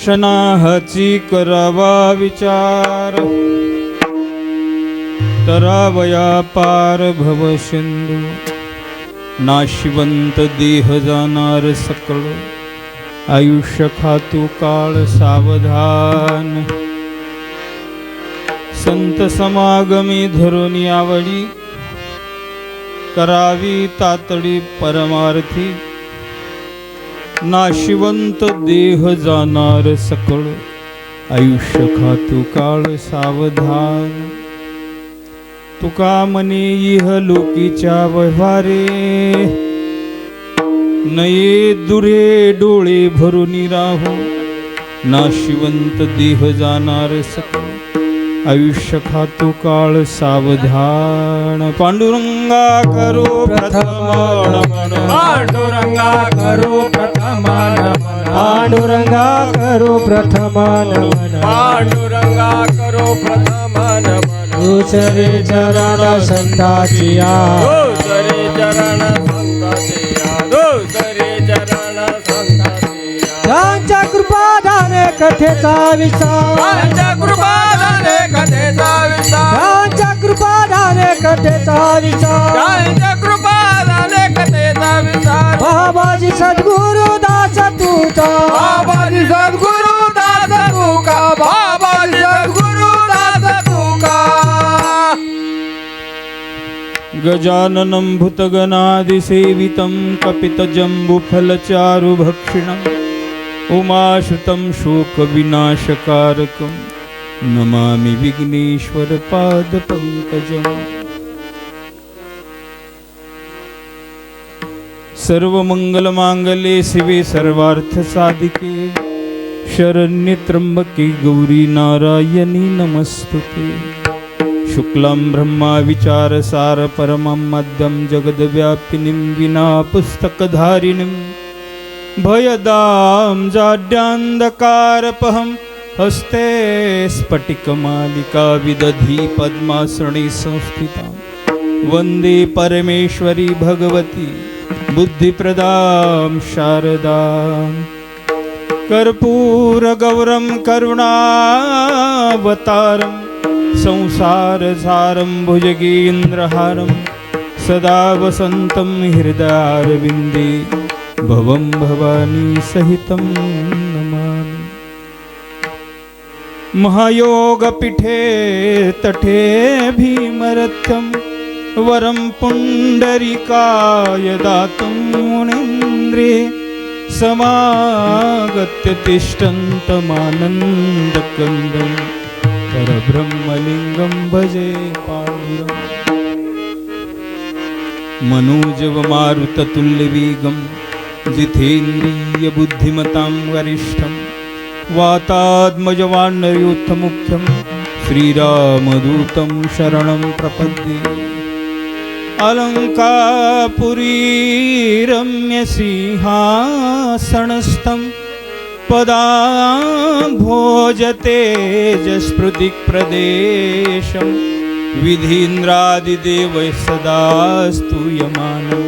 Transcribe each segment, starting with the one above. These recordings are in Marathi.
क्षणाहाची करावा विचार, तरावया पार भव सिंधू. नाशिवंत देह जाणार सकळ, आयुष्य खातू काळ सावधान. संत समागमी धरून आवडी, करावी तातडी परमार्थी. नाशिवंत देह जाणार सकळ, आयुष्य खातू काळ सावधान. तुका मने इह लोकीच्या व्यवहारे, नये दुरे डोळे भरून राहू. नाशिवंत देह जाणार सकळ, आयुष्य खातो काळ सावधान. पांडुरंगा करो प्रथम नमन, पांडुरंगा करो प्रथम नमन, पांडुरंगा करो प्रथम नमन, पांडुरंगा करो प्रथम नमन. दुसरे चरण संताचिया, दुसरे चरण संताचिया, दुसरे चरण संताचिया. त्यांच्या कृपादाने कथेचा विचार, त्यांच्या कृपादाने कथेचा विचार, त्यांच्या कृपादाने कथेचा विचार, त्यांच्या कृपादाने कथेचा विचार. बाबाजी सद्गुरु दास तुझा, बाबाजी सद्गुरु दास तुका, बाबाजी सद्गुरु दास तुका. गजाननं भूतगणादिसेवितं कपितजम्बुफलचारुभक्षिणम् उमाश्रितं शोकविनाशकारकं नमामि विघ्नेश्वर पादपङ्कजम्. सर्वमङ्गलमाङ्गल्ये शिवे सर्वार्थसाधिके, शरण्ये त्र्यम्बके गौरी नारायणी नमस्तुते. शुक्लां ब्रह्मा विचारसार परमं मद्यं जगद्व्यापिनीं विना पुस्तकधारिणीं, भयदां जाड्यान्धकारपहं हस्ते स्फटिकमालिका विदधी पद्मासने संस्थितां. वन्दे परमेश्वरी भगवती बुद्धिप्रदां शारदां. कर्पूरगौरं करुणावतारं, संसारसारं भुजगेन्द्रहारं, सदा वसन्तं हृदयारविन्दे भवं भवानी सहितं नमामि. महायोगपीठे तटे भीमरथं, वरं पुण्डरीकाय दातुं मुनीन्द्रे. समागत्य तिष्ठन्तमानन्दकन्दं, परब्रह्मलिङ्गं भजे पाण्डुरङ्गम्. मनोजवमारुततुल्यवेगं, जितेन्द्रिय बुद्धिमतां वरिष्ठं, वातात्मजवान्नयोत्थमुख्यं, श्रीरामदूतं शरणं प्रपद्ये. अलङ्कापुरी रम्यसिंहासनस्थं, पदाम्भोजतेजस्फुटिप्रदेशं, विधीन्द्रादिदेवैः सदा स्तूयमानं,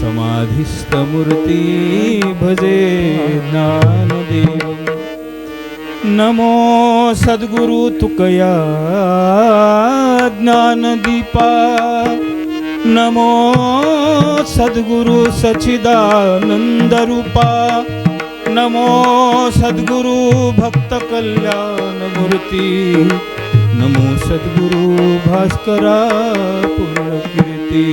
समाधिस्थमूर्ति भजे ज्ञानदेवम्. नमो सद्गुरु तुकया ज्ञानदीपा, नमो सद्गुरु सच्चिदानन्दरूपा, नमो सद्गुरु भक्तकल्याणमूर्ति, नमो सद्गुरु भास्करा पुण्यकीर्ती.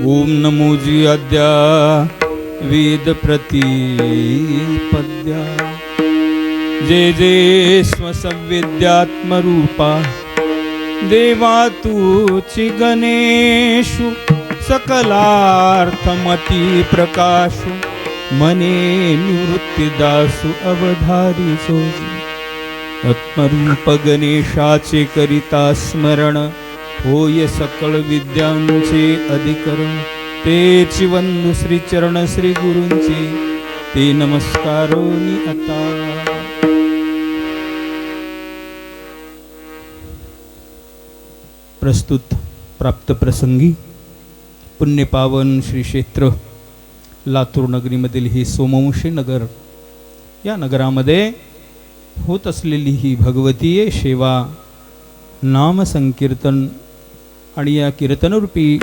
ओम नमो जी अद्या वेद प्रतिपद्या, जय जय स्वसंविद्यात्मरूपा, देवा तूची गणेशु सकलार्थमती प्रकाशु, मने निवृत्तिदासु अवधारी सोजी. आत्मरूप गणेशाचे करिता स्मरण, होय सकळ विद्यांचे अधिकरण. तेची वंदू श्री चरण श्री गुरूंचे, ते नमस्कारोनी आता. प्रस्तुत प्राप्त प्रसंगी पुण्यपावन श्री क्षेत्र लातूर नगरीमधील हे सोमवंशी नगर या नगरामध्ये होत असलेली ही भगवतीय सेवा, नाम संकीर्तन आणि या कीर्तनरूपी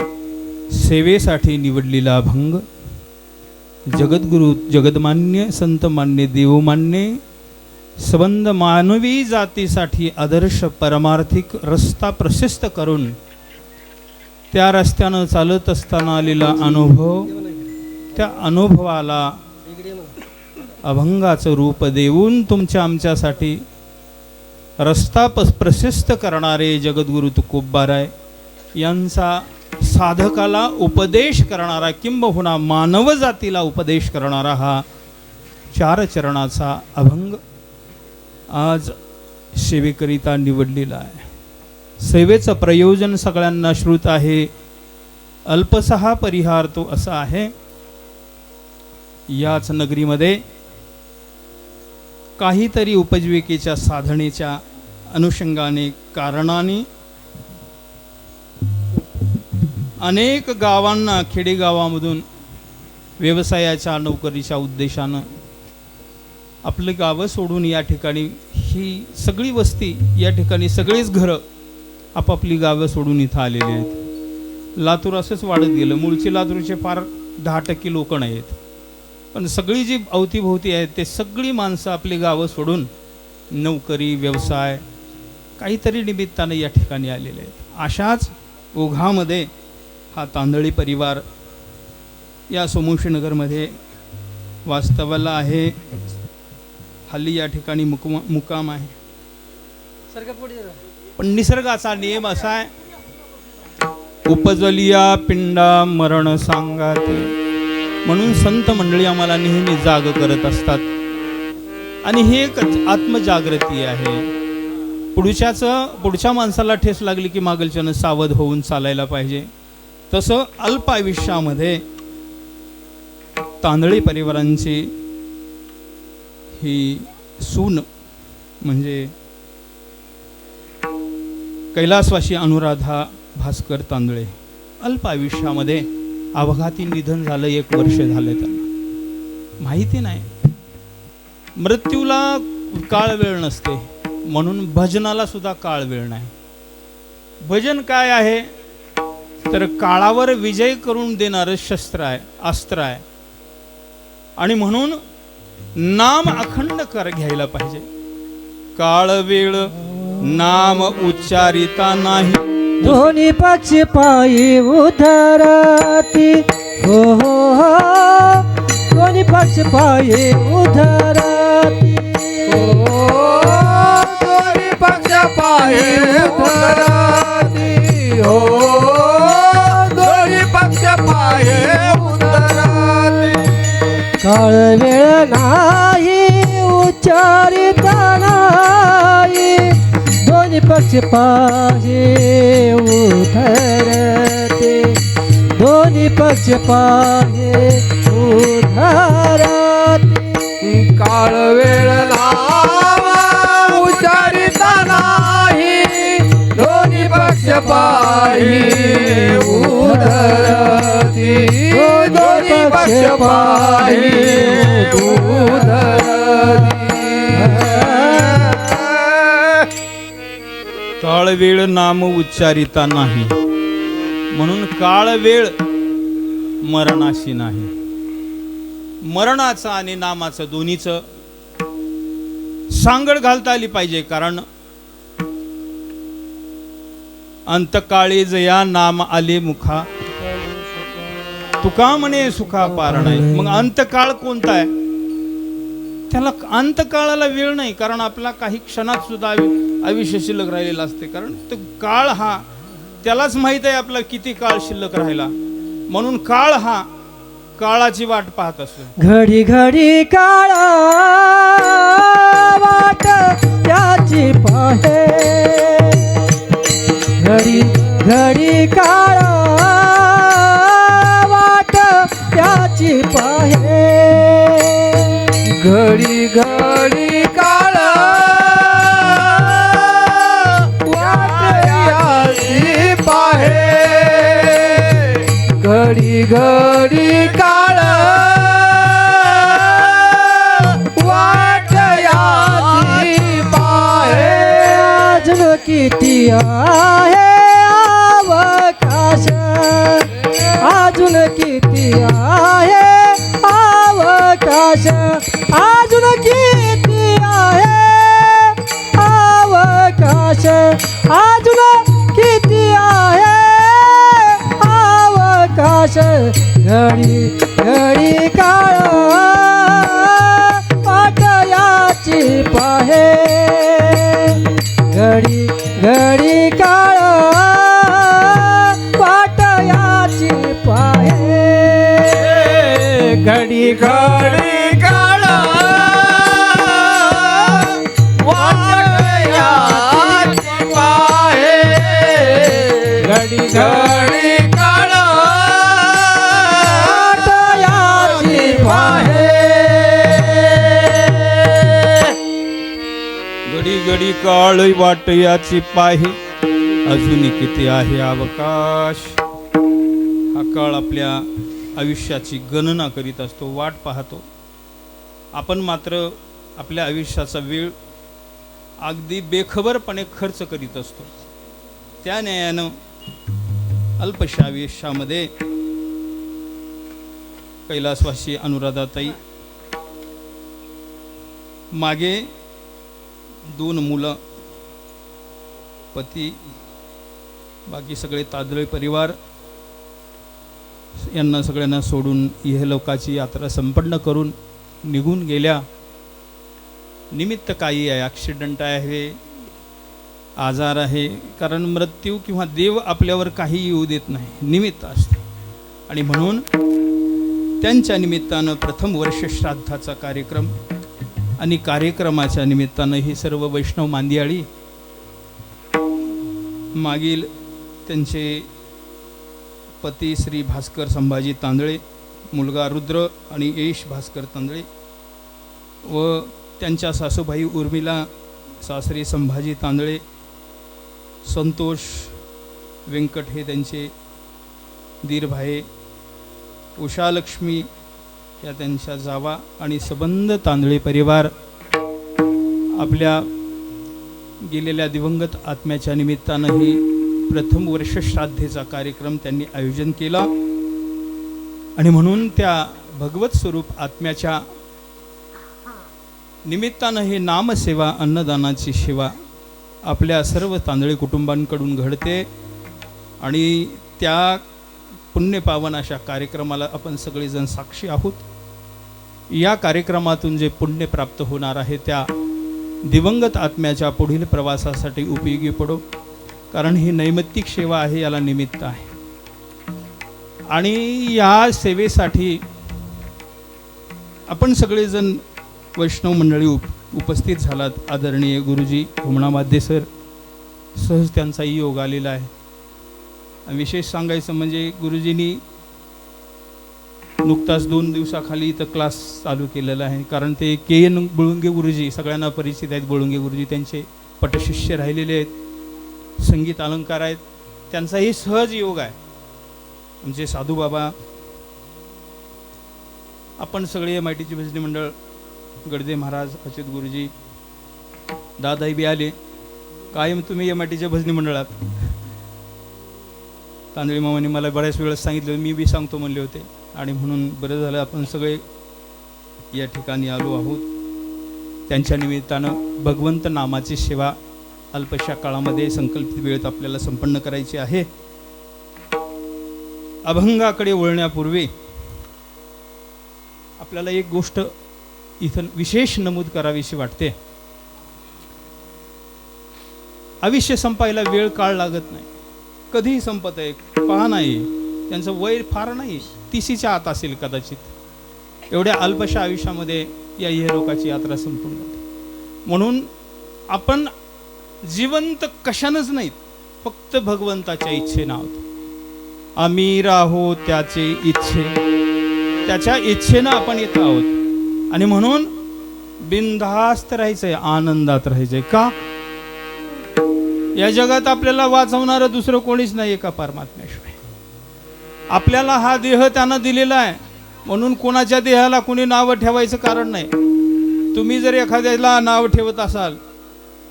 सेवेसाठी निवडलेला अभंग जगद्गुरु, जगदमान्य, संतमान्य, देवमान्य, संबंध मानवी जातीसाठी आदर्श परमार्थिक रस्ता प्रशस्त करून त्या रस्त्यानं चालत असताना आलेला अनुभव, त्या अनुभवाला अभंगाचं रूप देऊन तुमच्या आमच्यासाठी रस्ता प्रशस्त करणारे जगद्गुरु तुकोबाराय यांचा साधकाला उपदेश करणारा, किंबहुना मानव जातीला उपदेश करणारा हा 4 चरणाचा अभंग आज सेवेकरिता निवडलेला आहे. सेवेचं प्रयोजन सगळ्यांना श्रुत आहे. अल्पसहा परिहार तो असा आहे, याच नगरीमध्ये काहीतरी उपजीविकेच्या साधनेच्या अनुषंगाने, कारणाने अनेक गावांना, खेडेगावामधून व्यवसायाच्या, नोकरीच्या उद्देशानं आपली गावं सोडून या ठिकाणी, ही सगळी वस्ती, या ठिकाणी सगळीच घरं आपापली गावं सोडून इथं आलेली आहेत. लातूर असंच वाढत गेलं. मूळचे लातूरचे फार 10% लोक नाहीत, पण सगळी जी अवतीभोवती आहेत ते सगळी माणसं आपली गावं सोडून नोकरी, व्यवसाय, काहीतरी निमित्तानं या ठिकाणी आलेले आहेत. अशाच ओघामध्ये हा तांदळी परिवार या सोमवंशीनगरमध्ये वास्तवाला आहे. हल्ली या ठिकाणी मुक्काम आहे. पण निसर्गाचा नियम असा आहे, उपजलिया पिंडा मरण सांगाते, म्हणून संत मंडळी आम्हाला नेहमी जाग करत असतात. आणि हे एक आत्मजागृती आहे. पुढच्या माणसाला ठेस लागली की मागलच्यानं सावध होऊन चालायला पाहिजे. तसं अल्प आयुष्यामध्ये तांदळी परिवारांची ही सून म्हणजे कैलासवासी अनुराधा भास्कर तांदळे, अल्प आयुष्यामध्ये अपघाती निधन झालं. 1 वर्ष झालं त्यांना. माहिती नाही, मृत्यूला काळ वेळ नसते, म्हणून भजनाला सुद्धा काळ वेळ नाही. भजन काय आहे तर काळावर विजय करून देणारं शस्त्र आहे, अस्त्र आहे. आणि म्हणून नाम अखंड घ्यायला पाहिजे. काळ वेळ नाम उच्चारिता नाही, दोन्ही पक्ष पायी उधरती. हो हो हो, दोन्ही पक्ष पायी उधरती. हो, दोन्ही पक्ष पायी उधरती. हो, दोन्ही पक्ष पायी उधरती. काळ वेळ नाही उच्चारिता नाही, दोन्ही पक्ष पायी उधरते. दोन्ही पक्ष पायी उधरते. काळ वेळ नाम उच्चारिता नाही, दोन्ही पक्ष पायी उधरती. दोन्ही पक्ष पायी उधरती. काळ वेळ नाम उच्चारिता नाही, म्हणून काळ वेळ मरणाशी नाही. मरणाचं आणि नामाचं दोन्हीचं सांगड घालता आली पाहिजे. कारण अंतकाळी जया नाम आले मुखा, तुका म्हणे सुखा पार नाही. मग अंतकाळ कोणता आहे? त्याला अंतकाळाला वेळ नाही, कारण आपला काही क्षणात सुद्धा आयुष्य शिल्लक राहिलेला असते. कारण तो काळ हा त्यालाच माहित आहे आपला किती काळ शिल्लक राहिला. म्हणून काळ हा काळाची वाट पाहत असतो. घडी घडी काळा वाट त्याची पाहे, घडी घडी काळा वाट त्याची पाहे. घडी घडी काळ वाटयाची पाहे. घडी घडी काळ वाट किती आहे अवकाश अजून किती आहे अवकाश अजून किती आहे अवकाश अजून किती आहे अवकाश घडी घडी काळ वाट याची पाहे घडी घडी काळ वाट याची पाहे घडी घडी काळ वाटयाची पाहे घडी घडी काळ वाट याची पाहे घडी घडी काळ वाट याची पाहे अजून किती आहे अवकाश. हा काळ आपल्या आयुष्याची गणना करीत असतो, वाट पाहतो. आपण मात्र आपल्या आयुष्याचा वेळ अगदी बेखबरपणे खर्च करीत असतो. त्या न्यायानं अल्पशा आयुष्यामध्ये कैलासवासी अनुराधाताई मागे 2 मुलं, पती, बाकी सगळे तादळे परिवार यांना सगळ्यांना सोडून इहलोकाची यात्रा संपन्न करून निघून गेल्या. निमित्त काही आहे, ॲक्सिडेंट आहे, आजार आहे, कारण मृत्यू किंवा देव आपल्यावर काही येऊ देत नाही, निमित्त असते. आणि म्हणून त्यांच्या निमित्तानं प्रथम वर्ष श्राद्धाचा कार्यक्रम आणि कार्यक्रमाच्या निमित्तानं ही सर्व वैष्णव मांदियाळी मागील त्यांचे पती श्री भास्कर संभाजी तांदळे, मुलगा रुद्र आणि यश भास्कर तांदळे व त्यांच्या सासूबाई उर्मिला, सासरे संभाजी तांदळे, संतोष व्यंकट हे त्यांचे दीरभाये, उषालक्ष्मी या त्यांच्या जावा आणि सबंध तांदळे परिवार आपल्या गेलेल्या दिवंगत आत्म्याच्या निमित्तानं ही प्रथम वर्ष श्राद्धेचा कार्यक्रम त्यांनी आयोजन केला. आणि म्हणून त्या भगवत स्वरूप आत्म्याच्या निमित्तानं हे नामसेवा, अन्नदानाची सेवा आपल्या सर्व तांदळे कुटुंबांकडून घडते. आणि त्या पुण्यपावन अशा कार्यक्रमाला आपण सगळेजण साक्षी आहोत. या कार्यक्रमातून जे पुण्य प्राप्त होणार आहे त्या दिवंगत आत्म्याच्या पुढील प्रवासासाठी उपयोगी पडो, कारण ही नैमित्तिक सेवा आहे, याला निमित्त आहे. आणि या सेवेसाठी आपण सगळेजण वैष्णव मंडळी उपस्थित झालात. आदरणीय गुरुजी हुमणामाध्ये सर, सहज त्यांचाही योग आलेला आहे. विशेष सांगायचं म्हणजे गुरुजींनी नुकताच 2 दिवसाखाली इथं क्लास चालू केलेला आहे, कारण ते के.एन. बुळुंगे गुरुजी सगळ्यांना परिचित आहेत. बुळुंगे गुरुजी त्यांचे पटशिष्य राहिलेले आहेत, संगीत अलंकार आहेत, त्यांचाही सहज योग आहे. आमचे साधू बाबा, आपण सगळे MITची भजनी मंडळ, गडदे महाराज, अच्युत गुरुजी, दादाही बी आले. कायम तुम्ही MITच्या भजनी मंडळात. तांदळी मामांनी मला बऱ्याच वेळेस सांगितलं, मी बी सांगतो म्हणले होते. आणि म्हणून बरं झालं आपण सगळे या ठिकाणी आलो आहोत. त्यांच्या निमित्तानं भगवंत नामाची सेवा अल्पशा काळामध्ये संकल्पित वेळेत आपल्याला संपन्न करायची आहे. अभंगाकडे वळण्यापूर्वी आपल्याला एक गोष्ट इथं विशेष नमूद करावीशी वाटते. आयुष्य संपायला वेळ काळ लागत नाही, कधीही संपत आहे. पहा नाही, त्यांचं वय फार नाही, 30च्या आत असेल कदाचित. एवढ्या अल्पशा आयुष्यामध्ये या इहलोकाची यात्रा संपून जाते. म्हणून आपण जिवंत कशानंच नाहीत, फक्त भगवंताच्या इच्छेनं आहोत. आम्ही राहो त्याचे इच्छे, त्याच्या इच्छेनं आपण येत आहोत. आणि म्हणून बिनधास्त राहायचंय, आनंदात राहायचंय. का? या जगात आपल्याला वाचवणारं दुसरं कोणीच नाही एका परमात्म्याशिवाय. आपल्याला हा देह त्यानं दिलेला आहे, म्हणून कोणाच्या देहाला कोणी नावं ठेवायचं कारण नाही. तुम्ही जर एखाद्याला नाव ठेवत असाल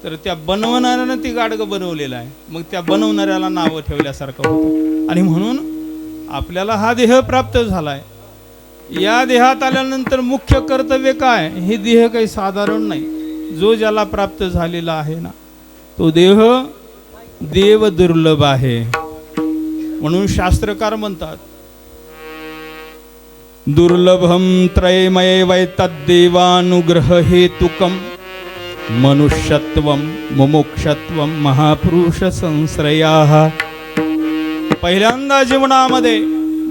तर त्या बनवणाऱ्यानं ती गाडगं बनवलेलं आहे, मग त्या बनवणाऱ्याला नावं ठेवल्यासारखं होतं. आणि म्हणून आपल्याला हा देह प्राप्त झालाय. या देहात आल्यानंतर मुख्य कर्तव्य काय? हे देह काही साधारण नाही. जो ज्याला प्राप्त झालेला आहे ना, तो देह देव दुर्लभ आहे. म्हणून शास्त्रकार म्हणतात, दुर्लभम त्रयमय वैतद्देवानुग्रह हेतुकम मनुष्यत्वम मुमुक्षत्वम महापुरुष संश्रयाः. पहिल्यांदा जीवनामध्ये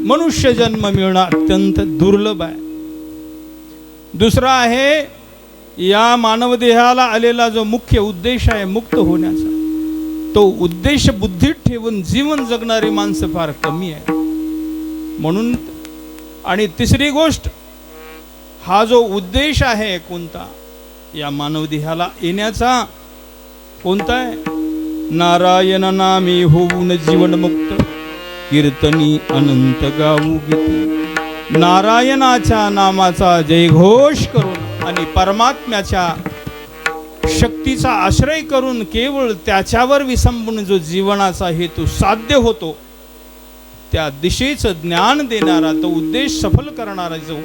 मनुष्य जन्म मिळणं अत्यंत दुर्लभ आहे. दुसरा आहे, या मानव देहाला आलेला जो मुख्य उद्देश आहे मुक्त होण्याचा, तो उद्देश बुद्धीत ठेवून जीवन जगणारी माणसं फार कमी आहे. म्हणून आणि तिसरी गोष्ट, हा जो उद्देश आहे कोणता या मानव देहाला येण्याचा, कोणता आहे? नारायण नामे होऊन जीवनमुक्त कीर्तनी अनंत गाऊ गीते. नारायणाच्या नामाचा जयघोष करून आणि परमात्म्याच्या शक्तीचा आश्रय करून केवळ त्याच्यावर विसंबून जो जीवनाचा हेतू साध्य होतो, त्या दिशेचं ज्ञान देणारा, तो उद्देश सफल करणारा जो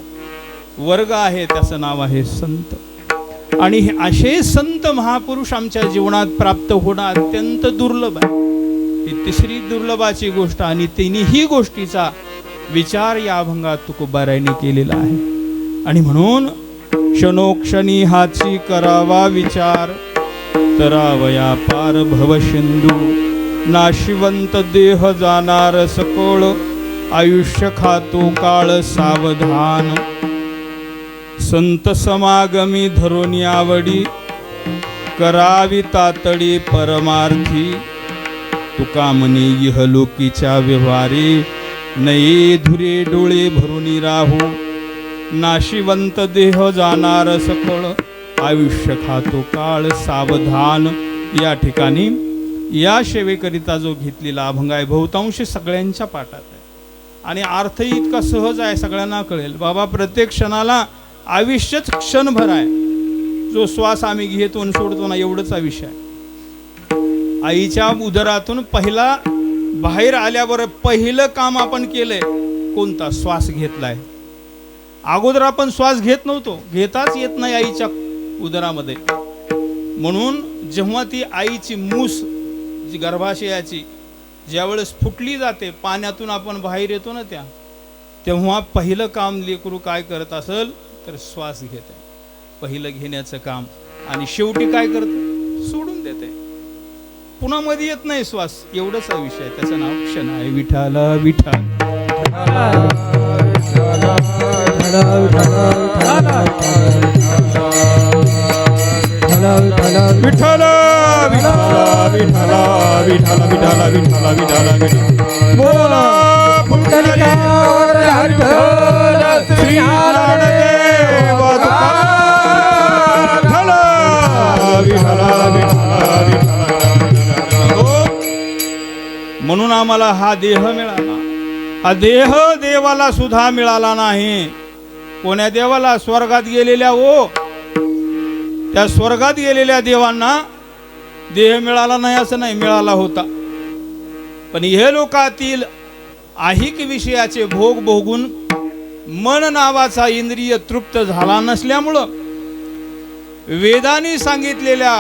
वर्ग आहे त्याचं नाव आहे संत. आणि हे असे संत महापुरुष आमच्या जीवनात प्राप्त होणं अत्यंत दुर्लभ आहे. ही तिसरी दुर्लभाची गोष्ट. आणि तिन्ही गोष्टीचा विचार या अभंगात तुकोबारायांनी केलेला आहे. आणि म्हणून क्षणोक्षणी हाची करावा विचार, तरावया पार भवसिंधू. नाशिवंत देह जाणार सकोळ, आयुष्य खातो काळ सावधान. संत समागमी धरून आवडी, करावी तातडी परमार्थी. तुका म्हणे इहलोकीच्या व्यवहारी, नये धुरे डोळे भरून राहू. नाशिवंत देह जाणार सकोळ, आयुष्य खातो काळ सावधान. या ठिकाणी या सेवेकरिता जो घेतलेला अभंग आहे बहुतांशी सगळ्यांच्या पाठात आहे. आणि अर्थही इतका सहज आहे, सगळ्यांना कळेल. बाबा प्रत्येक क्षणाला आयुष्यच क्षणभर आहे. जो श्वास आम्ही घेतो आणि सोडतो ना, एवढंच आयुष्य आहे. आईच्या उदरातून पहिला बाहेर आल्यावर पहिलं काम आपण केलंय कोणता? श्वास घेतलाय. अगोदर आपण श्वास घेत नव्हतो, घेताच येत नाही आईच्या उदरामध्ये. म्हणून जेव्हा ती आईची मूस जी गर्भाशयाची ज्यावेळेस फुटली जाते, पाण्यातून आपण बाहेर येतो ना, तेव्हा पहिलं काम लेकरू काय करत असेल तर श्वास घेते, पहिलं घेण्याचं काम. आणि शेवटी काय करते? सोडून देते, पुन्हा मध्ये येत नाही श्वास. एवढंच विषय आहे. त्याचं नाव क्षण आहे. विठाला विठाल विठाल बोला पुंडलिकावर हरिहर श्री नारायण म्हणून आम्हाला हा देह मिळाला. हा देह देवाला सुद्धा मिळाला नाही. कोण्या देवाला? स्वर्गात गेलेल्या. त्या स्वर्गात गेलेल्या देवांना देह मिळाला नाही असं नाही, मिळाला होता. पण हे लोकातील ऐहिक विषयाचे भोग भोगून मन नावाचा इंद्रिय तृप्त झाला नसल्यामुळं वेदांनी सांगितलेल्या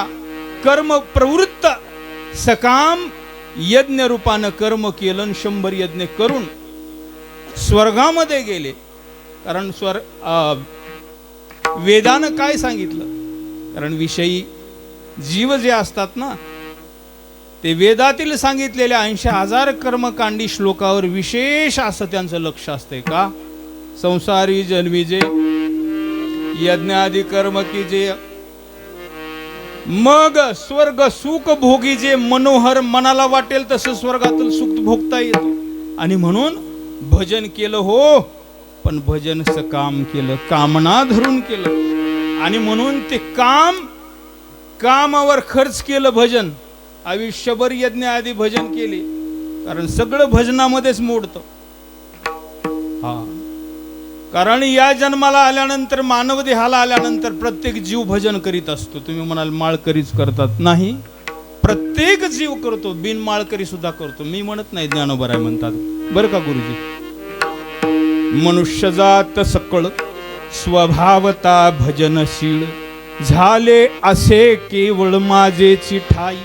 कर्म प्रवृत्त सकाम यज्ञ रूपानं कर्म केलं, 100 यज्ञ करून स्वर्गामध्ये गेले. कारण वेदानं काय सांगितलं? कारण विषयी जीव जे असतात ना, ते वेदातील सांगितलेल्या 80,000 कर्मकांडी श्लोकावर विशेष असं त्यांचं लक्ष असते. का? संसारी जन्मी जे यज्ञादी कर्म की जे, मग स्वर्ग सुख भोगी जे मनोहर मनाला वाटेल तसं स्वर्गातील सुख भोगता येतं. आणि म्हणून भजन केलं हो, पण भजन सकाम केलं, कामना धरून केलं. आणि म्हणून ते कामावर खर्च केलं भजन. आयुष्यभर यज्ञ आदी भजन केले, कारण सगळं भजनामध्येच मोडतं. हा कारण या जन्माला आल्यानंतर, मानव देहाला आल्यानंतर प्रत्येक जीव भजन करीत असतो. तुम्ही म्हणाल माळकरीच करतात, नाही, प्रत्येक जीव करतो, बिन माळकरी सुद्धा करतो. मी म्हणत नाही, ज्ञानोबा म्हणतात बरं का गुरुजी. मनुष्य जात सकळ स्वभावता भजनशील, झाले असे केवळ माझेची ठाई.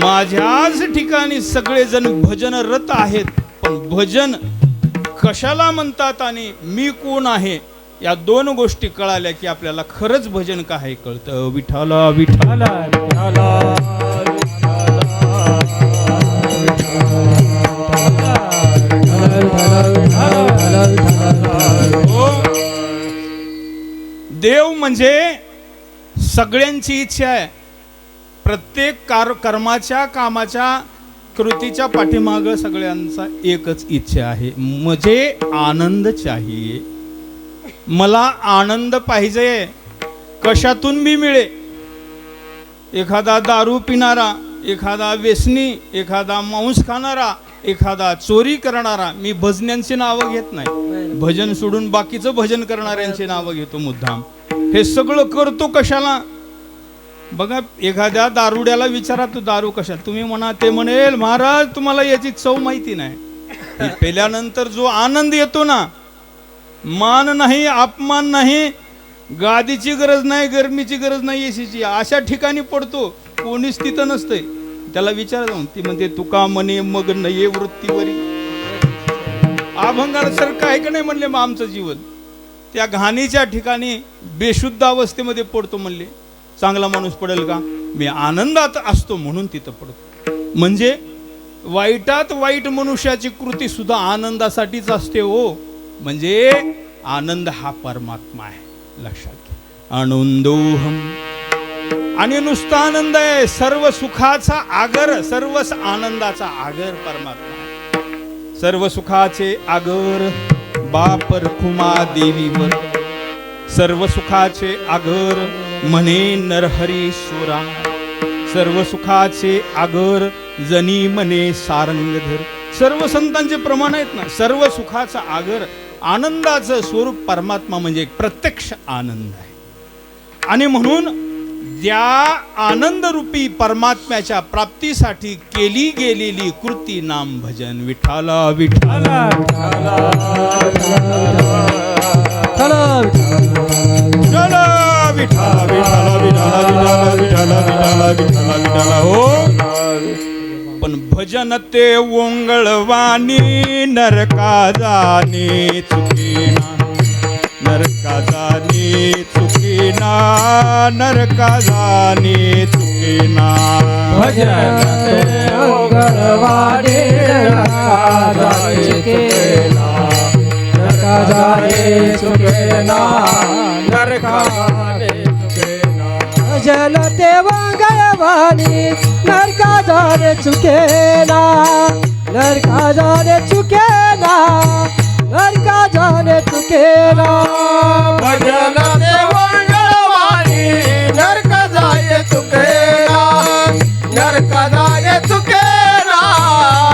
माझ्याच ठिकाणी सगळेजण भजनरत आहेत, पण भजन कशाला म्हणतात आणि मी कोण आहे, या दोन गोष्टी कळाल्या की आपल्याला खरंच भजन काय कळतं. विठाला विठाला देव म्हणजे सगळ्यांची इच्छा आहे. प्रत्येक कर्माच्या, कामाच्या, कृतीच्या पाठीमाग सगळ्यांचा एकच इच्छा आहे, मुझे आनंद चाहिए. मला आनंद पाहिजे. कशातून बी मिळे. एखादा दारू पिणारा, एखादा व्यसनी, एखादा मांस खाणारा, एखादा चोरी करणारा, मी भजन्यांची नावं घेत नाही, भजन सोडून बाकीचं भजन करणाऱ्यांची नावं घेतो मुद्दाम. हे सगळं करतो कशाला. बघा, एखाद्या दारुड्याला विचारा तू दारू कशात, तुम्ही म्हणा, ते म्हणेल महाराज तुम्हाला याची चव माहिती नाही. हे पेल्यानंतर जो आनंद येतो ना, मान नाही, अपमान नाही, गादीची गरज नाही, गरमीची गरज नाही, एसीची, अशा ठिकाणी पडतो, कोणीच तिथं नसतंय. त्याला विचार जाऊन, ती म्हणते तुका म्हणे मग नये वृत्तीवरी. अभंगासारखं आहे का नाही म्हणले मग आमचं जीवन. त्या घाणीच्या ठिकाणी बेशुद्ध अवस्थेमध्ये पडतो म्हणले. चांगला माणूस पडेल का. मी आनंदात असतो म्हणून तिथं पडतो. म्हणजे वाईटात वाईट मनुष्याची कृती सुद्धा आनंदासाठीच असते हो. म्हणजे आनंद हा परमात्मा आहे, लक्षात घ्या. आनंदोहम, आणि नुसता आनंद आहे, सर्व सुखाचा आगर, सर्व आनंदाचा आगर परमात्मा आहे. सर्व सुखाचे आगर बाप रखुमा देवीवर, सर्व सुखाचे आगर म्हणे नरहरीश्वरा, सर्व सुखाचे आगर जनी म्हणे सारंगधर. सर्व संतांचे प्रमाण आहेत ना. सर्व सुखाचा आगर, आनंदाचं स्वरूप परमात्मा म्हणजे प्रत्यक्ष आनंद आहे. आणि म्हणून त्या आनंदरूपी परमात्म्याच्या प्राप्तीसाठी केली गेलेली कृती नाम भजन. विठाला विठाला विठाला विठाला विठाला विठाला विठाला विठाला विठाला हो. पण भजन ते ओंगळवाणी नरका जाणे चुकीना, नरका जाणे चुकीना, नरका जाणे चुकीना. भजन ते ओंगळवाणी नरका जाणे चुकीना, नरका जाणे चुकीना, नरका जाणे चुकीना. भजन ते ओंगळवाणी नरका जाणे चुकीना, नरका जाणे चुकीना, नरका जाणे चुकीना. भजन ते ओंगळवाणी नरका जाये चुकेना, नरका जाये चुकेना,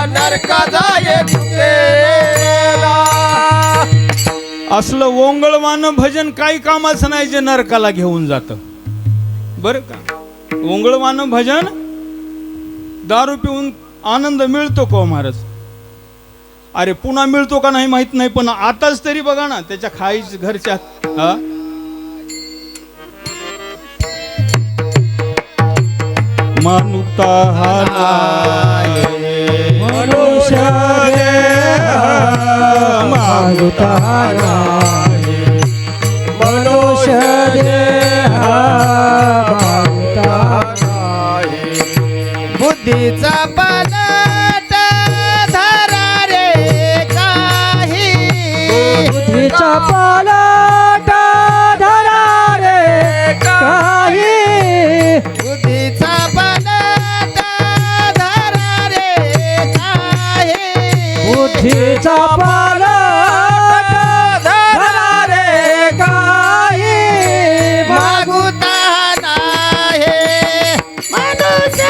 नरका जाये चुकेना. असलं ओंगळवान भजन काही कामाचं नाही जे नरकाला घेऊन जातं. बरं का. ओंगळवान भजन, दारू पिऊन आनंद मिळतो का महाराज. अरे पुन्हा मिळतो का नाही माहित नाही, पण आताच तरी बघा ना त्याच्या खाईच घरच्या. मानुता हा मनुष्य मानुता मनुष्य मानुता. बुद्धीचा पलट धरा रे काही, बुद्धीचा पालट धरा रे काही, बुद्धीचा पलट धरा रे काही, बुद्धीचा पालट धरा रे काही. मागुता नाही मनुष्य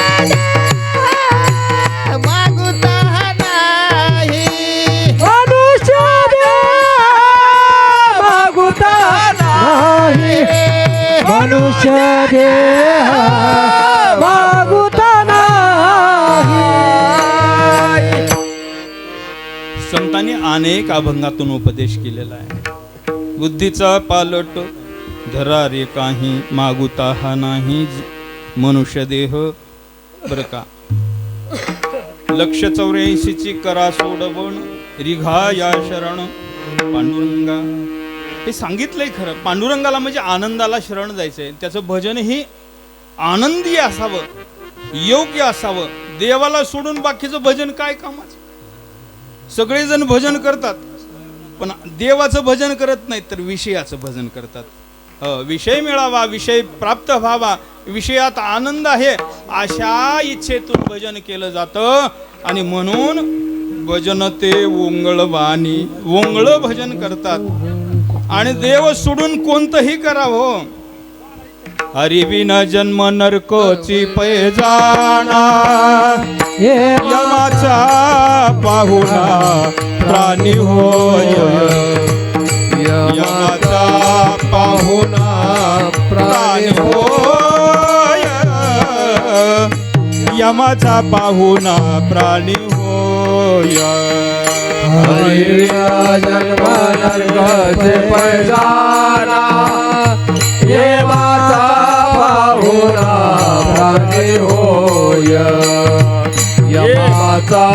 मनुष्य देह मागुता नाही. संतांनी अनेक अभंगातून उपदेश केलेला आहे. बुद्धीचा पालट धरा रे काही मागुता हा नाही मनुष्य देह. बरं का, 184ची करा सोडवण रिघा या शरण पांडुरंगा. हे सांगितलंय खरं. पांडुरंगाला म्हणजे आनंदाला शरण जायचंय. त्याचं भजन ही आनंदी असावं, योग्य असावं. देवाला सोडून बाकीचं भजन काय कामाचं. सगळेजण भजन करतात पण देवाचं भजन करत नाहीत, तर विषयाचं भजन करतात. विषय मिळावा, विषय प्राप्त व्हावा, विषयात आनंद आहे अशा इच्छेतून भजन केलं जातं. आणि म्हणून भजन ते ओंगळवाणी, ओंगळ भजन करतात. आणि देव सोडून कोणतंही करावं. हरिविना जन्म नरकोची पैजाणा यमाचा पाहुणा प्राणी होय. यमाचा पाहुणा प्राणी होय. यमाचा पाहुणा प्राणी होय. हरिविना जन्म नरकाचे पैजाणा यमाचा पाहुणा प्राणी होय. यमाचा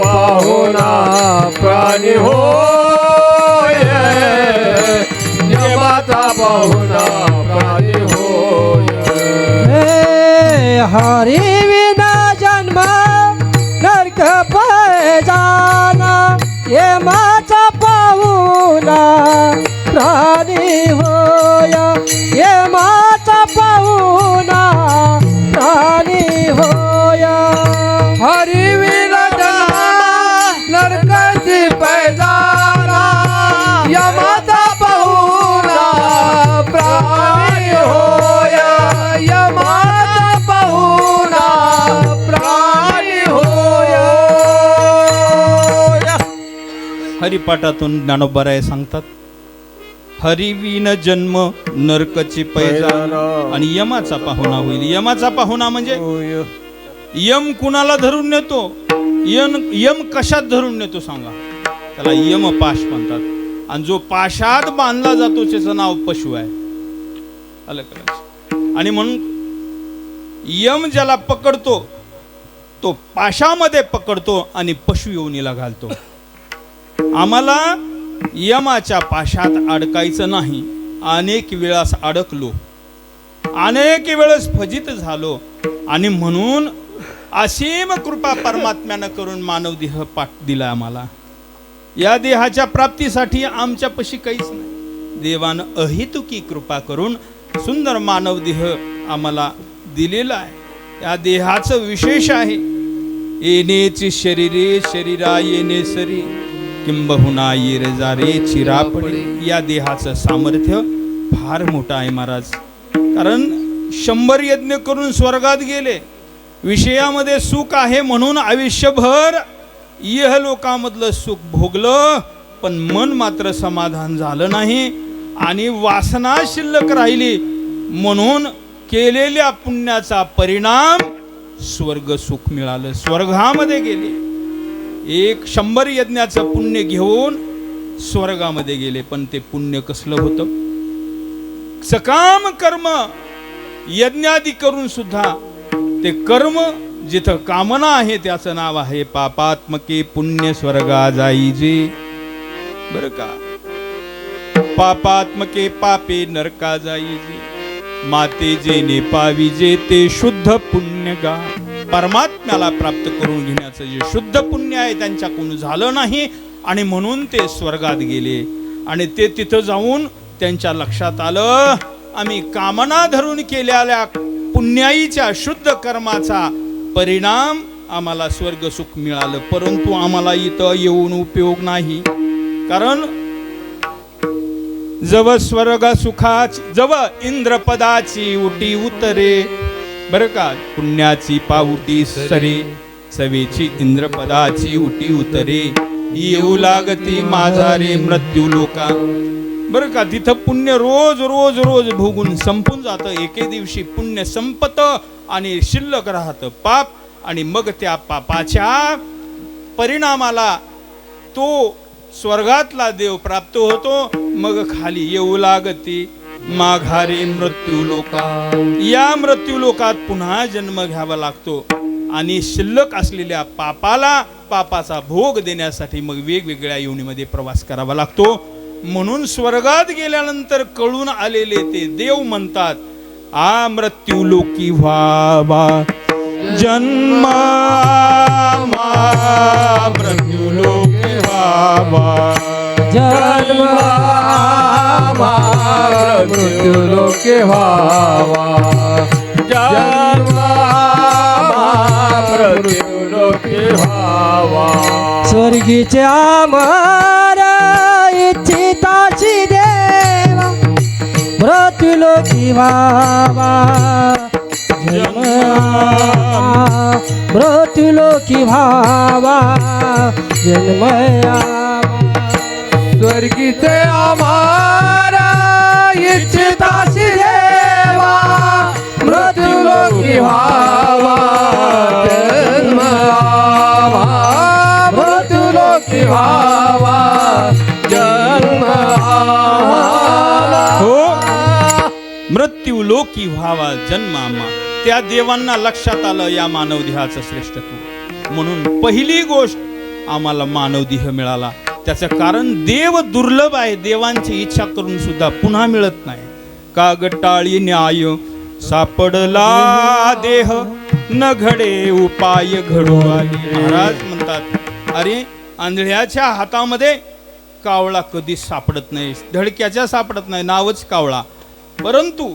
पाहुणा प्राणी होय. यमाचा पाहुणा प्राणी होय. हरिविना जन्म नरक पैजाणा यमाचा पाहुणा प्राणी होय. यमाचा पाहुणा प्राणी होय. हरिविना जन्म नरकाची पैजाणा यमाचा पाहुणा प्राणी होय. यमाचा पाहुणा प्राणी होय. हरिपाठातून ज्ञानोबाराय सांगतात, हरिविन जन्म नरकची पैजाणा आणि यमाचा पाहुणा होईल. यमाचा पाहुणा म्हणजे यम कुणाला धरून नेतो. यम कशात धरून नेतो सांगा. त्याला यम पाश म्हणतात. आणि जो पाशात बांधला जातो त्याचं नाव पशु आहे. आलं का? आणि म्हणून यम ज्याला पकडतो तो पाशामध्ये पकडतो आणि पशु योनीला घालतो. आम्हाला यमाच्या पाशात अडकायचं नाही. अनेक वेळास अडकलो, अनेक वेळेस फजित झालो. आणि म्हणून असीम कृपा परमात्म्यानं करून मानव देह पाठ दिला आम्हाला. या देहाच्या प्राप्तीसाठी आमच्यापाशी काहीच नाही. देवानं अहेतुकी कृपा करून सुंदर मानव देह आम्हाला दिलेला आहे. या देहाचं विशेष आहे. येनेची शरीरे शरीरा येणे सरी किंबहुना येर जारे चिरापडे. या देहाचं सामर्थ्य फार मोठं आहे महाराज. कारण 100 यज्ञ करून स्वर्गात गेले. विषयामध्ये सुख आहे म्हणून आयुष्यभर इह लोकामधलं सुख भोगलं, पण मन मात्र समाधान झालं नाही. आणि वासना शिल्लक राहिली म्हणून केलेल्या पुण्याचा परिणाम स्वर्ग सुख मिळालं. स्वर्गामध्ये गेले. 100 यज्ञाचं पुण्य घेऊन स्वर्गामध्ये गेले. पण ते पुण्य कसलं होतं. सकाम कर्म यज्ञादी करून सुद्धा ते कर्म जिथं कामना आहे त्याचं नाव आहे पापात्मके पुण्य स्वर्गा जाईजे. बर का. पापात्मके पापे नरका जाईजे. माते जेने पाविजे ते शुद्ध पुण्य गा. परमात्म्याला प्राप्त करून घेण्याचं जे शुद्ध पुण्य आहे त्यांच्याकडून झालं नाही. आणि म्हणून ते स्वर्गात गेले. आणि ते तिथं जाऊन त्यांच्या लक्षात आलं आम्ही कामना धरून केलेल्या पुण्याईच्या शुद्ध कर्माचा परिणाम आम्हाला स्वर्ग सुख मिळालं. परंतु आम्हाला इथं येऊन उपयोग नाही. कारण जव स्वर्ग सुखाची जव इंद्रपदाची उटी उतरे. बर का. पुण्याची पाऊटी सरे सवेची इंद्रपदाची उटी उतरे. येऊ लागती माझा रे मृत्यू लोका. बरं का. तिथं पुण्य रोज रोज रोज भोगून संपून जातं. एके दिवशी पुण्य संपतं आणि शिल्लक राहतं पाप. आणि मग त्या पापाच्या परिणामाला तो स्वर्गातला देव प्राप्त होतो. मग खाली येऊ लागते माघारी मृत्यू लोका. या मृत्यू लोकात पुन्हा जन्म घ्यावा लागतो आणि शिल्लक असलेल्या पापाचा भोग देण्यासाठी मग वेगवेगळ्या योनीमध्ये प्रवास करावा लागतो. म्हणून स्वर्गात गेल्यानंतर कळून आलेले ते देव म्हणतात, आ मृत्यू लोकी व्हावा जन्म, मृत्यू लोकी व्हावा जन्म मृत्यू लोके व्हावा. जन्म मृत्यू लोके व्हावा. स्वर्गीचे आमर इच्छिताची देवा मृत्यू लोकी व्हावा. जन्म मृत्यू लोकी व्हावा. जन्म स्वर्गीचे आम्हारा इच्छिताशी देवा मृत्यू लोकी व्हावा. जन्म मृत्यू लोकी व्हावा. जन्म हो, मृत्यू लोकी व्हावा जन्म आम्हा. त्या देवांना लक्षात आलं या मानवदेहाचं श्रेष्ठत्व. म्हणून पहिली गोष्ट आम्हाला मानवदेह मिळाला. त्याचं कारण देव दुर्लभ आहे. देवांची इच्छा करून सुद्धा पुन्हा मिळत नाही. का गटाळी न्याय सापडला देह न घडे उपाय घडू आले. महाराज म्हणतात, अरे आंधळ्याच्या हातामध्ये कावळा कधी सापडत नाही, धडक्याच्या सापडत नाही, नावच कावळा. परंतु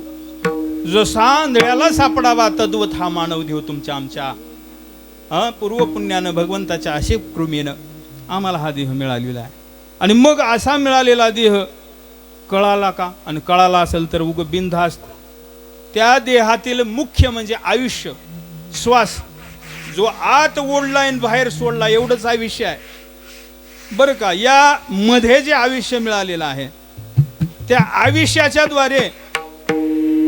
जसा आंधळ्याला सापडावा तद्वत हा मानव देव तुमच्या आमच्या पूर्वपुण्यानं भगवंताच्या अशेप कृपेनं आम्हाला हा देह मिळालेला आहे. आणि मग असा मिळालेला देह कळाला का? आणि कळाला असेल तर उग बिनधास्त त्या देहातील मुख्य म्हणजे आयुष्य, श्वास जो आत ओढलाय आणि बाहेर सोडला एवढंच आयुष्य आहे बरं का. या मध्ये जे आयुष्य मिळालेलं आहे त्या आयुष्याच्या द्वारे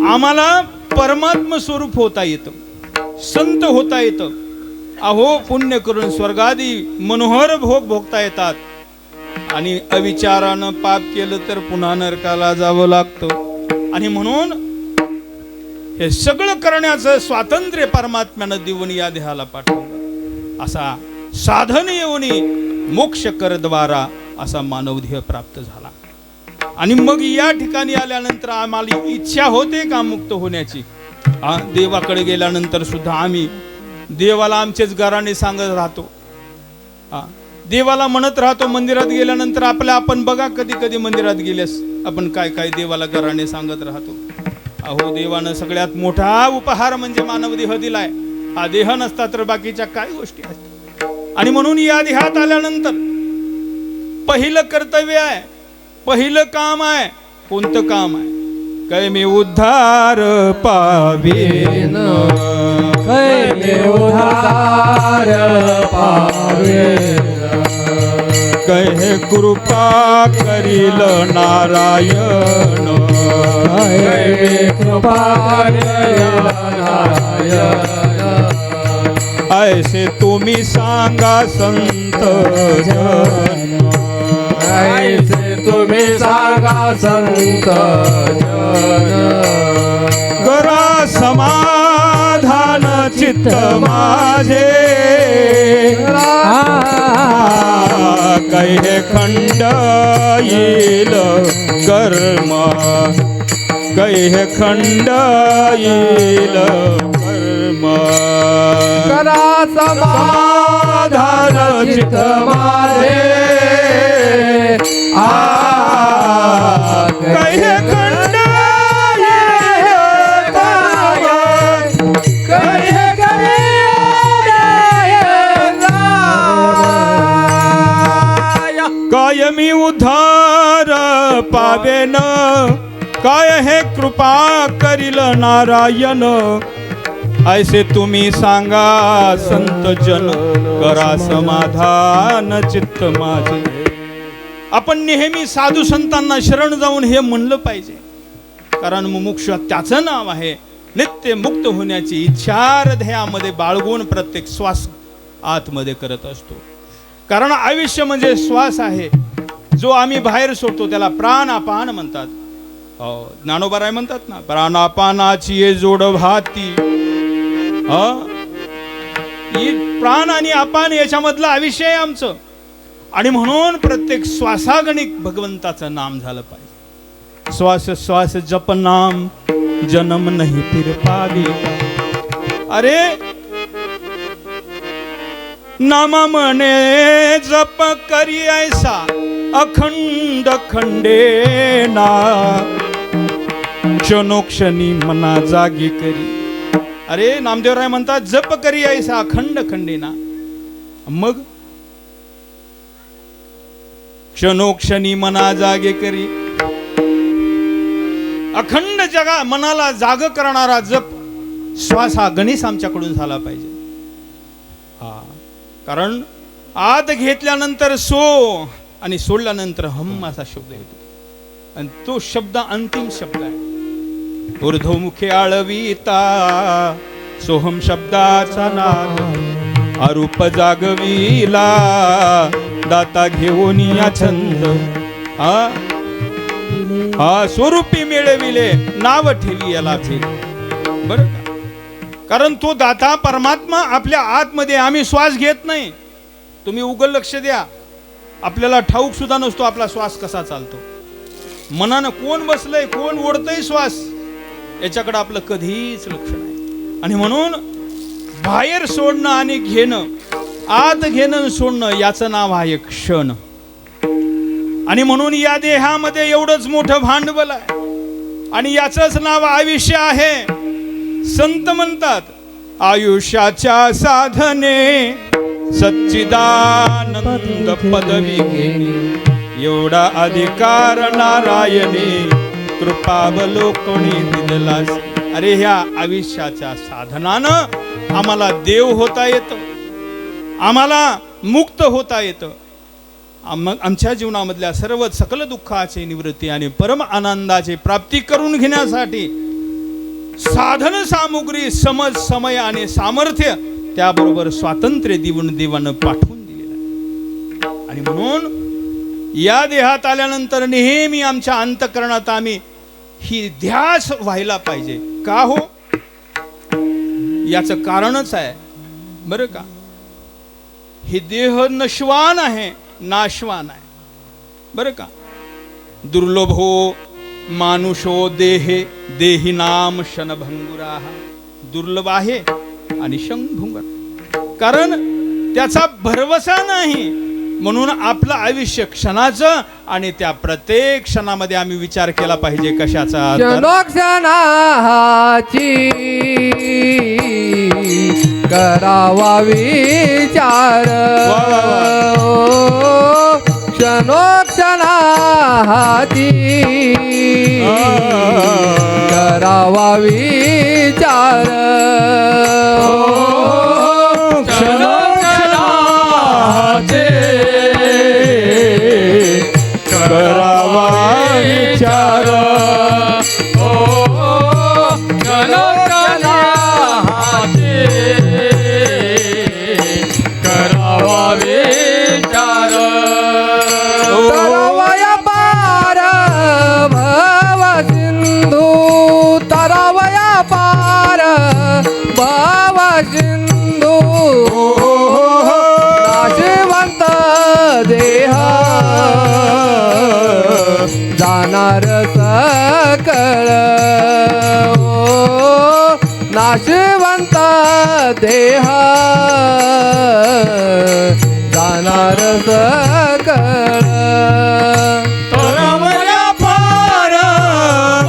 आम्हाला परमात्म स्वरूप होता येतं, संत होता येतं. अहो पुण्य करून स्वर्गादी मनोहर भोग भोगता येतात. आणि अविचारानं पाप केलं तर पुन्हा नरकाला जावं लागतं. आणि म्हणून हे सगळं करण्याचं स्वातंत्र्य परमात्म्यानं देऊन या देहाला पाठवलं. असा साधन येऊनी मोक्ष करद्वारा असा मानवदेह प्राप्त झाला. आणि मग या ठिकाणी आल्यानंतर आम्हाला इच्छा होते का मुक्त होण्याची? देवाकडे गेल्यानंतर सुद्धा आम्ही देवाला आमचेच गाराने सांगत राहतो. देवाला म्हणत राहतो. मंदिरात गेल्यानंतर आपण बघा, कधी कधी मंदिरात गेल्यास आपण काय काय देवाला गाराने सांगत राहतो. अहो देवानं सगळ्यात मोठा उपहार म्हणजे मानव देह दिलाय. हा देह नसता तर बाकीच्या काय गोष्टी असतात. आणि म्हणून या देहात आल्यानंतर पहिलं कर्तव्य आहे, पहिलं काम आहे. कोणतं काम आहे? कै मी उद्धार पावेन, कै मी उद्धार पावेन, कै कृपा करील नारायण, कै मी कृपा करील नारायण. ऐसे तुम्ही सांगा संत जन, ऐसे तुम्ही सांगा संत जन. करा समाधान चित्त माझे, कै खंड येईल कर्म, कै खंड येईल कर्म. करा समाधान चित्त माझे, कै खंड येईल कर्म, कायमी उद्धार पावेन, काय हे कृपा करील नारायण. ऐसे तुम्ही सांगा संत जन, करा समाधान चित्त माझे. आपण नेहमी साधू संतांना शरण जाऊन हे म्हणलं पाहिजे, कारण मुमुक्ष त्याचं नाव आहे. नित्य मुक्त होण्याची इच्छा हृदयामध्ये बाळगून प्रत्येक श्वास आतमध्ये करत असतो. कारण आयुष्य म्हणजे श्वास आहे, जो आम्ही बाहेर सोडतो त्याला प्राणापान म्हणतात. ज्ञानोबा म्हणतात ना, प्राणापानाची ये जोड भाती. प्राण आणि अपान याच्यामधलं आयुष्य आहे आमचं. आणि म्हणून प्रत्येक श्वासागणिक भगवंताचं नाम झालं पाहिजे. श्वास श्वास जप नाम जन्म नहीं फिर पावे. अरे नामा म्हणे जप करी ऐसा अखंड खंडे ना, क्षणोक्षणी मना जागी करी. अरे नामदेवराय म्हणतात जप करी ऐसा अखंड खंडे ना, मग क्षणोक्षणी मना जागे करी. अखंड जगा मनाला जाग करणारा जप श्वास हा गणेश आमच्याकडून झाला पाहिजे. कारण आत घेतल्यानंतर सो आणि सोडल्यानंतर हम असा शब्द येतो, आणि तो शब्द अंतिम शब्द आहे. ऊर्ध्वमुखे आळविता सोहम शब्दाचा नाद, अरूप जागविला दाता घेऊन या छंद. हा स्वरूपी मिळविले नाव ठेवी याला फेर. बरं का, कारण तो दाता परमात्मा आपल्या आतमध्ये. आम्ही श्वास घेत नाही, तुम्ही उघड लक्ष द्या. आपल्याला ठाऊक सुद्धा नसतो आपला श्वास कसा चालतो. मनानं कोण बसलंय कोण ओढतंय श्वास याच्याकडे आपलं कधीच लक्ष नाही. आणि म्हणून बाहेर सोडणं आणि घेणं, आत घेणं आणि सोडणं याचं नाव आहे क्षण. आणि म्हणून या देहामध्ये एवढंच मोठं भांडवल आहे आणि याचंच नाव आयुष्य आहे. संत म्हणतात आयुष्याच्या साधने सच्चिदानंद पदवी घेणे, एवढा अधिकार नारायणे कृपावलोकणी दिलेलास. अरे ह्या आयुष्याच्या साधनानं आम्हाला देव होता येतं, आम्हाला मुक्त होता येतं. आमच्या जीवनामधल्या सर्व सकल दुःखाची निवृत्ती आणि परम आनंदाची प्राप्ती करून घेण्यासाठी साधन सामुग्री, समज, समय आणि सामर्थ्य, त्याबरोबर स्वातंत्र्य देवानं पाठवून दिलेलं आहे. आणि म्हणून या देहात आल्यानंतर नेहमी आमच्या अंतःकरणात आम्ही ही ध्यास व्हायला पाहिजे. का हो, याचं कारणच आहे बरं का. हे देह नश्वान आहे, नाशवान आहे बरं का. दुर्लभो मानुषो देहे देही नाम क्षणभंगुरा. दुर्लभ आहे आणि क्षणभंगुर, कारण त्याचा भरवसा नाही. म्हणून आपलं आयुष्य क्षणाचं, आणि त्या प्रत्येक क्षणामध्ये आम्ही विचार केला पाहिजे कशाचा. क्षणोक्षणाची करावा विचार, क्षणोक्षणाची करावा विचार, क्षणोक्षणाचे करावा विचार. तरवया पार भव सिंधू, तरवया पार भव सिंधू, नाशिवंत देह जाणार सकळ, नाशिवंत देह जाणार सकळ. तरवया पार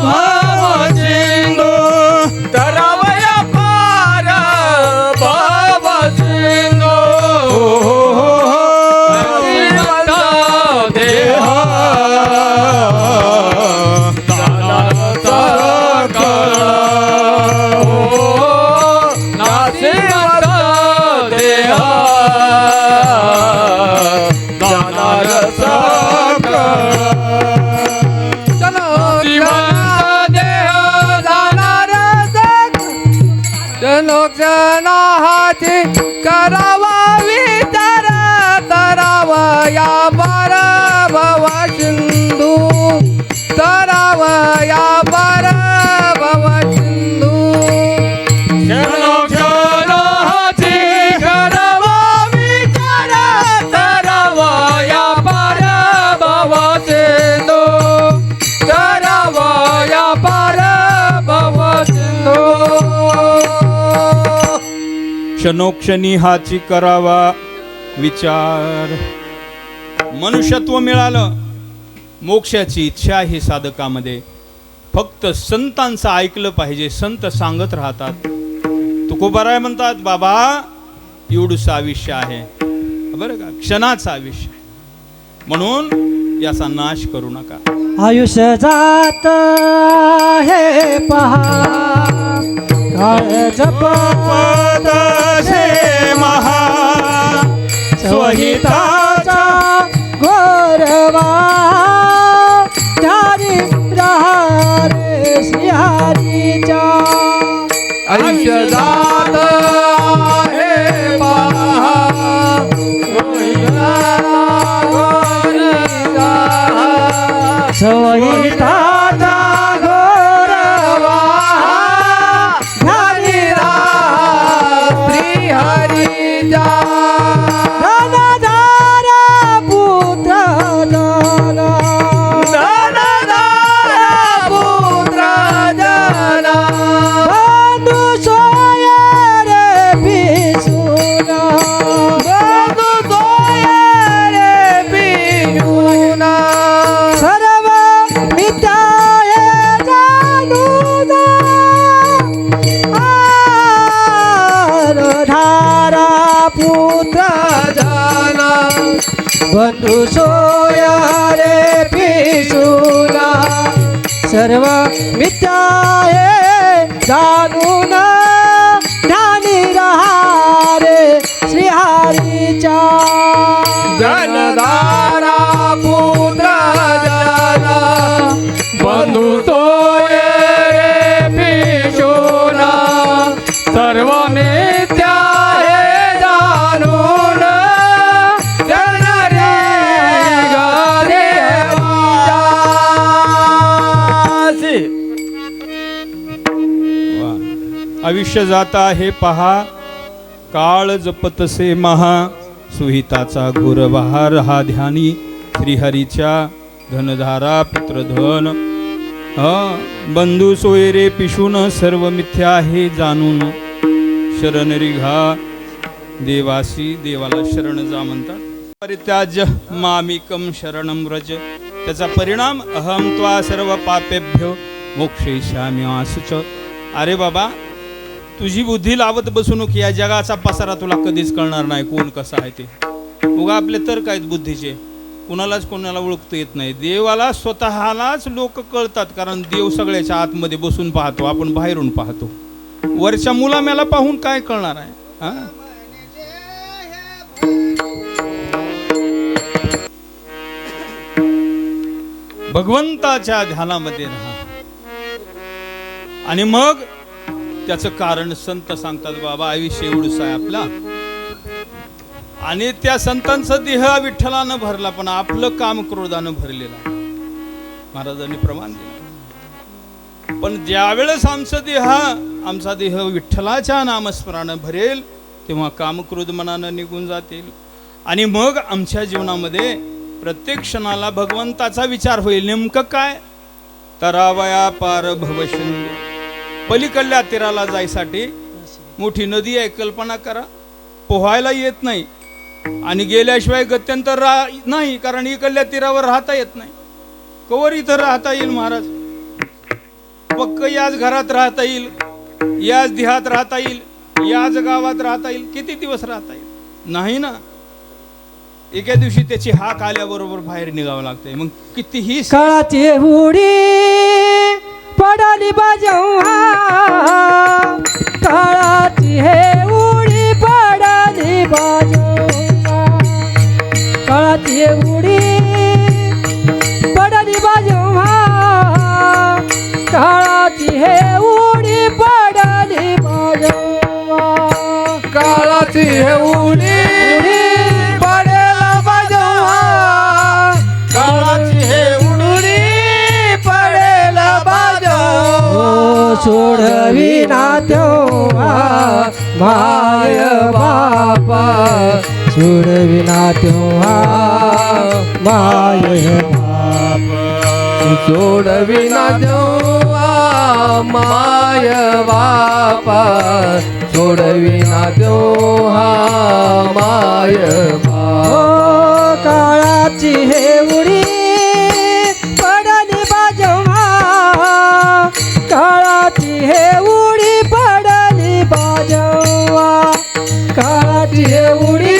भव सिंधू, तरवया पार भव सिंधू, नाशिवंत देह जाणार सकळ, नाशिवंत देह जाणार सकळ. जनोक्षणाची करावा विचार तरावा या पार भव सिंधू तरावा या पार भव सिंधू जनोक्षणाची करावा विचार तरावा या पार भव सिंधू तरावा या पार भव सिंधू क्षणोक्षणी हाची करावा विचार. मनुष्यत्व मिळालं, मोक्षाची इच्छा आहे साधकामध्ये. फक्त संतांचं ऐकलं पाहिजे. संत सांगत राहतात. तुकोबाराय म्हणतात, बाबा एवढंसं आयुष्य आहे बरं का, क्षणाचं आयुष्य, म्हणून याचा नाश करू नका. आयुष्य जात हे पहा काळ जपतसे महा स्वहिताचा घोरवा ध्यानी रहा रे श्रीहरीच्या. आयुष्य जात आहे पहा स्वहिताचा घोरवा ध्यानी श्रीहरीचा धनधारा पुत्र दाना पुत्र जना बंधू सोय रे पिसुना बंधू सोय रे पियुना सर्व मिथ्याय जाणून धारा पुत्र जना बंधू सोय रे पिसुना सर्व मिथ्याय जाणून ध्यानी रहा रे श्रीहरीच्या. जनधारा पुत्र जना बंधू सोय रे पिशोना सर्व मिथ्या हे जाणून जन रे गदेवासी. आयुष्य जाता हे पहा काळ जपतसे महा सुहिताचा घोर बहार हा ध्यानी श्रीहरीच्या. धनधारा पुत्रधन बंधू सोयरे पिशून सर्व मिथ्या हे जाणून शरण रिघा देवासी. देवाला शरण जा म्हणतात. परित्याज्य मामिकम शरणं व्रज. त्याचा परिणाम अहम त्वा सर्व पापेभ्यो मोक्षयिष्यामि आसुच. अरे बाबा, तुझी बुद्धी लावत बसू नको. या जगाचा पसारा तुला कधीच कळणार नाही कोण कसा आहे ते. उगा आपले तर्क आहेत बुद्धीचे, कुणालाच कोणाला ओळखता येत नाही. देवाला स्वतःलाच लोक कळतात, कारण देव सगळ्याच्या आतमध्ये बसून पाहतो, आपण बाहेरून पाहतो. वरच्या मुलाम्याला पाहून काय कळणार आहे हा? भगवंताच्या ध्यानामध्ये राहा. आणि मग त्याचं कारण संत सांगतात, बाबा आयुष्य एवढंच आहे आपला. आणि त्या संतांचा देह विठ्ठलानं भरला, पण आपलं काम क्रोधानं भरलेला महाराजांनी प्रमाण दिलं. पण ज्यावेळेस आमचा देह विठ्ठलाच्या नामस्मरणानं भरेल, तेव्हा काम क्रोध मनानं निघून जातील. आणि मग आमच्या जीवनामध्ये प्रत्येक क्षणाला भगवंताचा विचार होईल. नेमकं काय? तरावया पार भवसिंधू. पलीकडल्या तीराला जायसाठी मोठी नदी आहे, कल्पना करा. पोहायला येत नाही आणि गेल्याशिवाय गत्यंतर नाही, कारण इकडल्या तीरावर राहता येत नाही. कवर इथं राहता येईल महाराज? पक्क याच घरात राहता येईल, याच देहात राहता येईल, याच गावात राहता येईल? किती दिवस राहता येईल? नाही ना. एका दिवशी त्याची हाक आल्याबरोबर बाहेर निघावं लागतंय. मग कितीही काळाची उडी पडली बाजवा, काळाची हे उडी पडली बाजवा, काळाची उडी पडली बाजवा, काळाची हे उडी पडली बाजवा. काळाची हे उडी पडेल बाजवा काळाची हे उडी पडेल बाजवा सोडविना तेव्हा माय बापा सोडविना तेव्हा माय बापा सोडविना देवा माय बापा सोडविना देवा माय बापा ओ काळाची हे उडी पडली बाजवा काळाची हे उडी पडली बाजवा काळाची हे उडी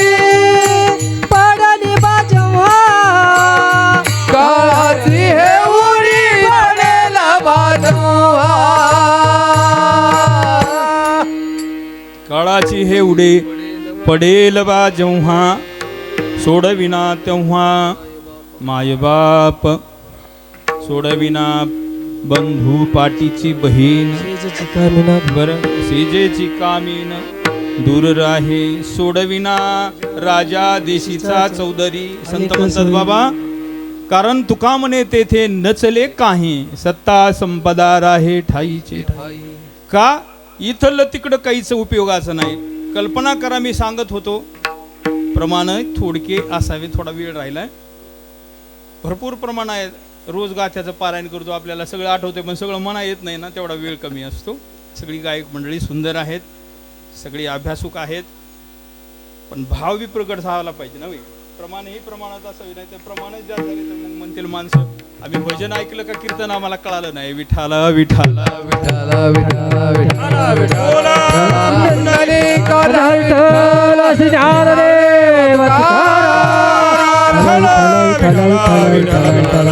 पडली बाजवा काळाची हे उडी पडेल बाजवा काळाची हे उडे पडेल बा जेव्हा सोडविना तेव्हा मायबाप सोडविना बंधू पाटीची बहीण बर सेजेची कामीन दूर राहे सोडविना राजा देशीचा चौधरी संत म्हणतात बाबा कारण तुका म्हणे तेथे नचले काही सत्ता संपदा राहे ठाईचे ठाई का इथलं तिकडं काहीच उपयोगाचं नाही कल्पना करा मी सांगत होतो प्रमाण थोडके असावे थोडा वेळ राहिलाय भरपूर प्रमाण आहे रोज गाथ्याचं पारायण करतो आपल्याला सगळं आठवते पण सगळं म्हणा येत नाही ना तेवढा वेळ कमी असतो सगळी गायक मंडळी सुंदर आहेत सगळी अभ्यासूक आहेत पण भाव बी प्रकट झाला पाहिजे ना प्रमाण ही प्रमाणात असावी नाही तर प्रमाणच जास्त झाले तर मग म्हणतील माणसं आम्ही भजन ऐकलं का कीर्तन आम्हाला कळालं नाही विठाला विठाला विठाला विठाला विठाला बोला.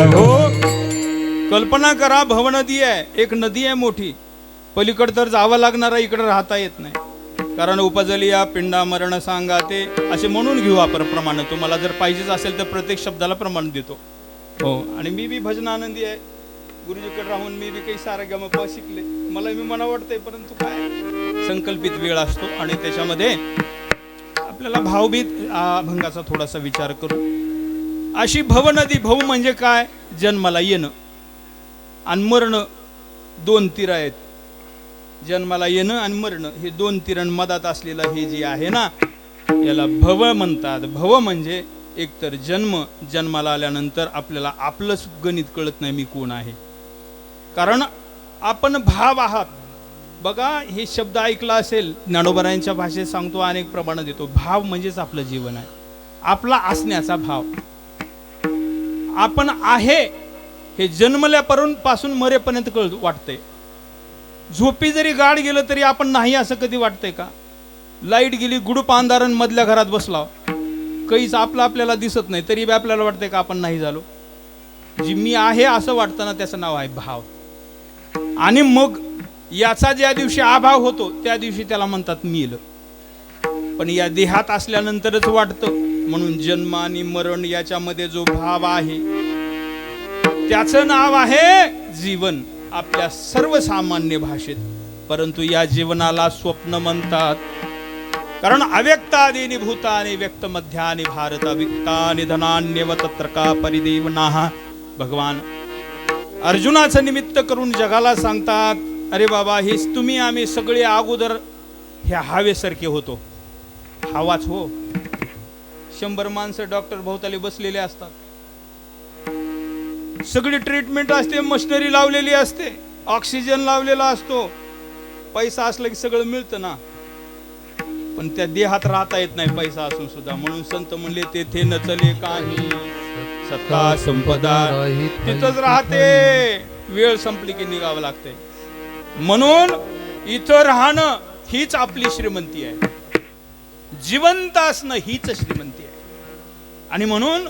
हो कल्पना करा भवनदी आहे एक नदी आहे मोठी पलीकड तर जावं लागणार इकडे राहता येत नाही कारण उपजली या पिंडा मरण सांगा ते असे म्हणून घेऊ आपण प्रमाण तुम्हाला जर पाहिजेच असेल तर प्रत्येक शब्दाला प्रमाण देतो हो आणि मी बी भजन आनंदी आहे गुरुजीकडे राहून मी बी काही सारा गमप शिकले मला मी मना वाटतंय परंतु काय संकल्पित वेळ असतो आणि त्याच्यामध्ये आपल्याला भावबीत अभंगाचा थोडासा विचार करू अशी भवनदी भव म्हणजे काय जन्माला येणं आणि मरण दोन तीर आहेत जन्माला येणं आणि मरण हे दोन तीरण मधात असलेलं हे जे आहे ना याला भव म्हणतात भव म्हणजे एकतर जन्माला आल्यानंतर आपल्याला आपलंच गणित कळत नाही मी कोण आहे कारण आपण भाव आहात बघा हे शब्द ऐकला असेल ज्ञानोबरायांच्या भाषेत सांगतो अनेक प्रमाणात देतो भाव म्हणजेच आपलं जीवन आहे आपला असण्याचा भाव आपण आहे हे जन्मल्यापासून मरेपर्यंत वाटतंय झोपी जरी गाड गेलं तरी आपण नाही असं कधी वाटतंय का लाईट गेली गुडूप अंधारण मधल्या घरात बसला काहीच आपल्याला दिसत नाही तरी आपल्याला वाटतंय का आपण नाही झालो जी मी आहे असं वाटतं ना त्याचं नाव आहे भाव आणि मग याचा ज्या दिवशी अभाव होतो त्या दिवशी त्याला म्हणतात मेल पण या देहात असल्यानंतरच वाटतं म्हणून जन्म आणि मरण याच्यामध्ये जो भाव आहे त्याचं नाव आहे जीवन आपल्या सर्वसामान्य भाषेत परंतु या जीवनाला स्वप्न म्हणतात कारण अव्यक्तादीनि भूतानि व्यक्त मध्यानि भारत अव्यक्तानि धनान्यव तत्र का परिदेवनाः भगवान अर्जुनाचं निमित्त करून जगाला सांगतात अरे बाबा हेच तुम्ही आम्ही सगळे अगोदर ह्या हवेसारखे होतो हवाच हो 100 माणसं डॉक्टर भोवताली बसलेले असतात सगळी ट्रीटमेंट असते मशिनरी लावलेली असते ऑक्सिजन लावलेला असतो पैसा असला की सगळं मिळतं ना पण त्या देहात राहता येत नाही पैसा असून सुद्धा म्हणून संत म्हणले तेथे नचले काही सत्ता संपदा तिथंच राहते वेळ संपली की निघावं लागते म्हणून इथं राहणं हीच आपली श्रीमंती आहे जिवंत असणं हीच श्रीमंती आहे आणि म्हणून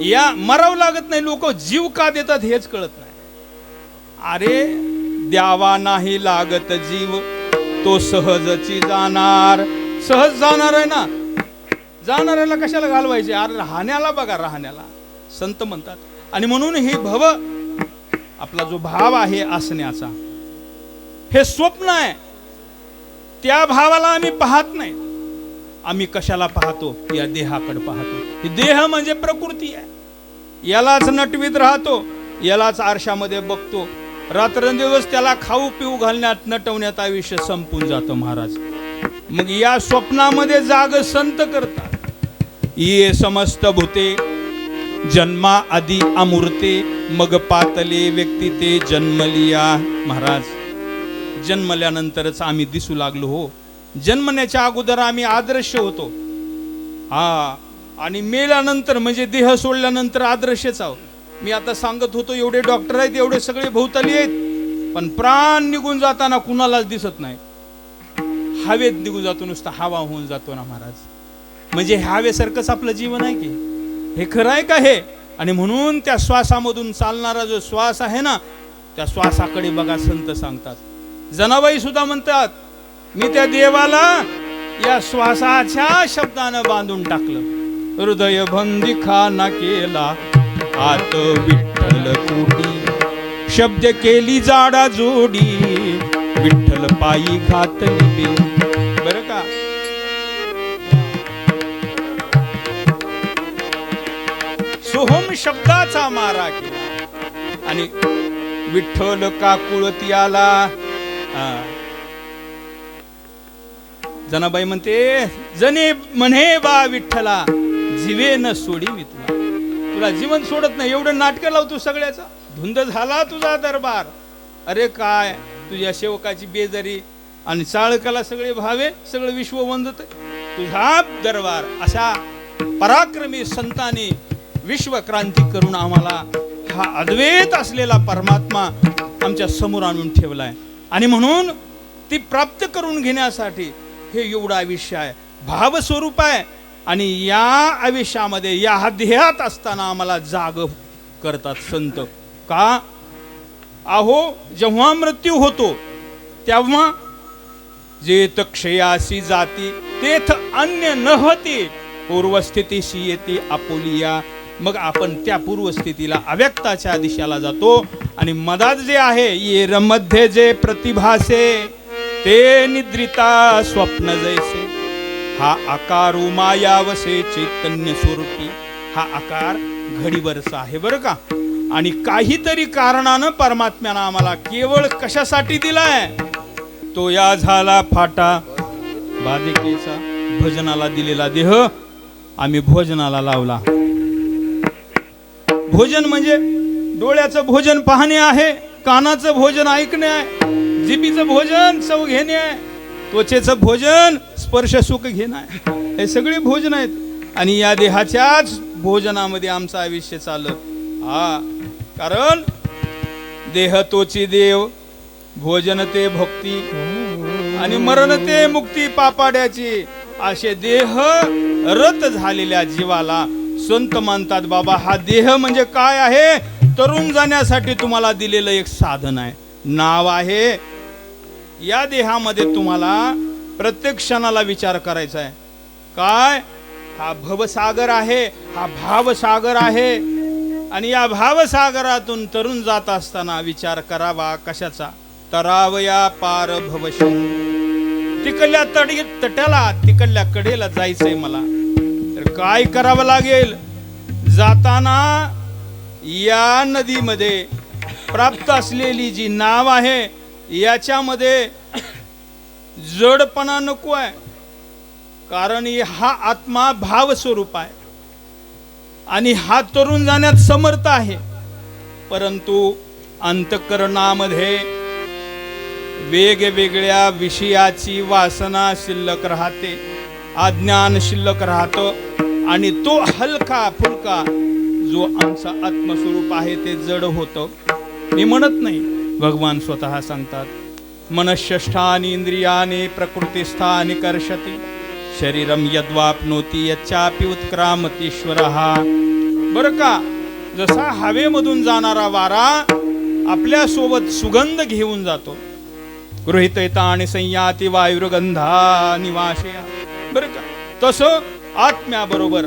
या मरावं लागत नाही लोक जीव का देतात हेच कळत नाही अरे द्यावा नाही लागत जीव तो सहजची जाणार सहज जाणार आहे ना जाणाऱ्याला कशाला घालवायचे अरे राहण्याला बघा राहण्याला संत म्हणतात आणि म्हणून ही भव आपला जो भाव आहे असण्याचा हे स्वप्न आहे त्या भावाला आम्ही पाहत नाही आम्ही कशाला पाहतो? या देहाकडे पाहतो. हे देह म्हणजे प्रकृती आहे. यालाच नटवीत राहतो, यालाच आरशामध्ये बघतो. रात्रंदिवस त्याला खाऊ पिऊ घालण्यात नटवण्यात आयुष्य संपून जातं महाराज. मग या स्वप्नामध्ये जाग संत करतात. ये समस्त भूते जन्मा आधी अमूर्ते, मग पातले व्यक्ती ते जन्मलिया. महाराज, जन्मल्यानंतरच आम्ही दिसू लागलो हो. जन्मण्याच्या अगोदर आम्ही अदृश्य होतो. आणि मेल्यानंतर म्हणजे देह सोडल्यानंतर अदृश्यच आहोत. मी आता सांगत होतो एवढे डॉक्टर आहेत, एवढे सगळे भोवताली आहेत, पण प्राण निघून जाताना कुणालाच दिसत नाही. हवेत निघून जातो, नुसता हवा होऊन जातो ना महाराज. म्हणजे हवेसारखंच आपलं जीवन आहे की हे खरं आहे का हे? आणि म्हणून त्या श्वासामधून चालणारा जो श्वास आहे ना, त्या श्वासाकडे बघा संत सांगतात. जनाबाई सुद्धा म्हणतात, मी त्या देवाला या श्वासाच्या शब्दानं बांधून टाकलं. हृदय बंदी खाना केला आत विठ्ठल कोटी, शब्द केली जाडा जोडी, विठ्ठल पायी घातली बे. बरं का? सोहम शब्दाचा मारा केला आणि विठ्ठल काकुळती आला. जनाबाई म्हणते, जने म्हणे बा विठ्ठला, जीवे न सोडी मी तुला. तुला जीवन सोडत नाही. एवढं नाटकं लावतो सगळ्याचा. धुंद झाला तुझा दरबार. अरे काय तुझ्या सेवकाची बेजारी आणि चाळकाला सगळे भावे, सगळं विश्व वंदत तुझा दरबार. अशा पराक्रमी संतांनी विश्व क्रांती करून आम्हाला हा अद्वैत असलेला परमात्मा आमच्या समोर आणून ठेवलाय. आणि म्हणून ती प्राप्त करून घेण्यासाठी हे एवढं आयुष्य आहे, भावस्वरूप आहे. आणि या आयुष्यामध्ये या देहात असताना आम्हाला जाग करतात संत. का? अहो, जेव्हा मृत्यू होतो तेव्हा जेथ क्षयासी जाती तेथ अन्य न होती, पूर्वस्थितीशी येते आपुलिया. मग आपण त्या पूर्वस्थितीला अव्यक्ताच्या दिशेला जातो. आणि मधात जे आहे येर मध्ये जे प्रतिभासे, ते निद्रिता स्वप्न जैसे. हा आकार मायावसे चैतन्य स्वरूपी. हा आकार घडीवरचा आहे बरं का. आणि काहीतरी कारणानं परमात्म्यानं आम्हाला केवळ कशासाठी दिलाय? तो या झाला फाटा बाधिकेचा. भजनाला दिलेला देह आम्ही भोजनाला लावला. भोजन म्हणजे डोळ्याचं भोजन पाहणे आहे, कानाचं भोजन ऐकणे आहे, जिभेचं भोजन चव घेणे आहे, त्वचेचं भोजन स्पर्श सुख घेणं आहे. हे सगळे भोजन आहेत. आणि या देहाच्याच भोजनामध्ये आमचं आयुष्य चाललं. कारण देह तोची देव, भोजन ते भक्ती, आणि मरण ते मुक्ती पापाड्याची. असे देह रत झालेल्या जीवाला संत मानतात. बाबा, हा देह म्हणजे काय आहे? तरुण जाण्यासाठी तुम्हाला दिलेलं एक साधन आहे, नाव आहे. या देहामध्ये तुम्हाला प्रत्येक क्षणाला विचार करायचा आहे. काय? हा भवसागर आहे, हा भावसागर आहे. आणि या भावसागरातून तरुण जात असताना विचार करावा कशाचा? तरावया पार भवशंग. तिकडल्या तट्याला, तिकडल्या कडेला जायचंय मला. तर काय करावं लागेल? जाताना या नदीमध्ये प्राप्त असलेली जी नाव आहे याच्यामध्ये जडपणा नको आहे. कारण हा आत्मा भाव स्वरूप आहे आणि हा तरुण जाण्यात समर्थ आहे. परंतु अंतःकरणामध्ये वेगवेगळ्या विषयाची वासना शिल्लक राहते, अज्ञान शिल्लक राहतं. आणि तो हलका फुलका जो आमचा आत्मस्वरूप आहे ते जड होतं. मी म्हणत नाही, भगवान स्वतः सांगतात, मनःष्ठानि इंद्रियाने प्रकृतिस्थानि कर्षति, शरीरम यद्वाप्नोति यच्चापि उत्क्रामतीश्वरः. बरं का? जसा हवेमधून जाणारा वारा आपल्या सोबत सुगंध घेऊन जातो, गृहीत आणि संयाती वायुर्गंधा निवाशया. बरं का? तसं आत्म्याबरोबर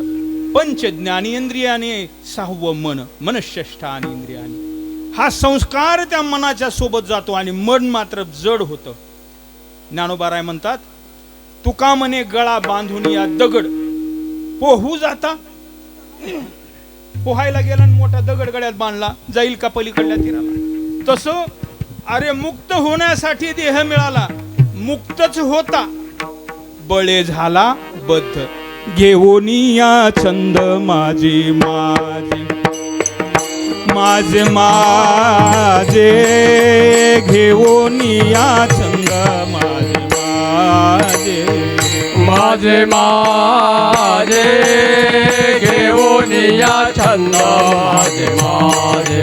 पंच ज्ञानेंद्रियाने 6वं मन, मनःष्ठानि इंद्रियाने, हा संस्कार त्या मनाच्या सोबत जातो आणि मन मात्र जड होतं. ज्ञानोबा राय म्हणतात, तुका म्हणे गळा बांधून या दगड पोहू जाता. पोहायला गेला आणि मोठा दगड गळ्यात बांधला, जाईल का पलीकडल्या तीराला. तसं अरे मुक्त होण्यासाठी देह मिळाला, मुक्तच होता, बळे झाला बद्ध. घेऊनिया छंद माझे माझे माझे माझे, घेऊनिया छंद माझे माझे माझे माझे घेऊन या छंद माझे माझे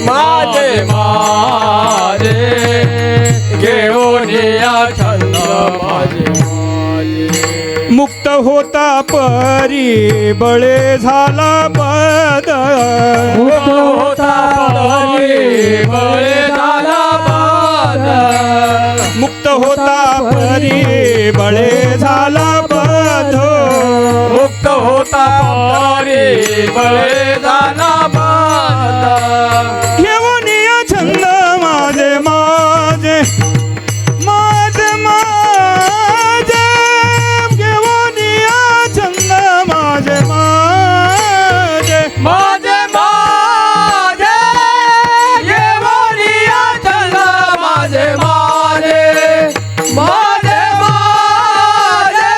माझे माझे घेऊन या छंद माझे माझे. मुक्त होता परी बळे झाला बद. मुक्त होता परी बळे झाला बद. मुक्त होता परी बळे झाला बद. मुक्त होता परी बळे झाला बद. घेऊन या छंद माझे माझे माझे माझे, घेऊन या छंद माझे माझे माझे माझे घेऊन या छंद माझे माझे माझे माझे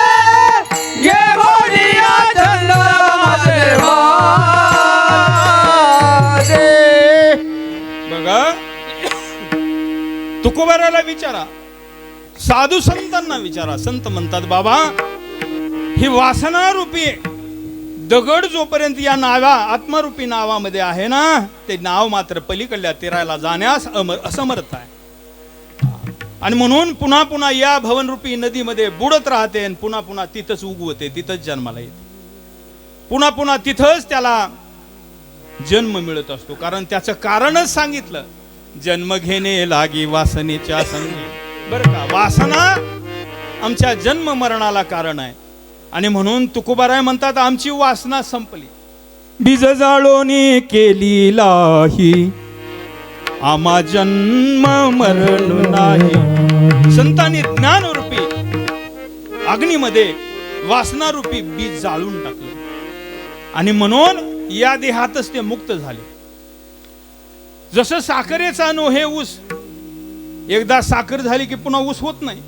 घेऊन या छंद माझे माझे. बघा, तुकोबाराला विचारा, साधू संतांना विचारा. संत म्हणतात बाबा, ही वासना रूपी दगड जोपर्यंत या नावा आत्मरूपी नावामध्ये आहे ना, ते नाव मात्र पलीकडल्या तीराला जाण्यास असमर्थ आहे. आणि म्हणून पुन्हा पुन्हा या भवनरूपी नदीमध्ये बुडत राहते आणि पुन्हा पुन्हा तिथंच उगवते, तिथंच जन्माला येते, पुन्हा पुन्हा तिथंच त्याला जन्म मिळत असतो. कारण त्याचं कारणच सांगितलं, जन्म घेणे लागी वासनेच्या संगी. बरं का, वासना आमच्या जन्म मरणाला कारण आहे. आणि म्हणून तुकोबाराय म्हणतात, आमची वासना संपली, बीज जाळोनी केली लाही, आमा जन्म मरण नाही. संतांनी ज्ञानरूपी अग्नीमध्ये वासनारूपी बीज जाळून टाकलं आणि म्हणून या देहातच ते मुक्त झाले. जसं साखरेचा नो हे ऊस, एकदा साखर झाली की पुन्हा ऊस होत नाही,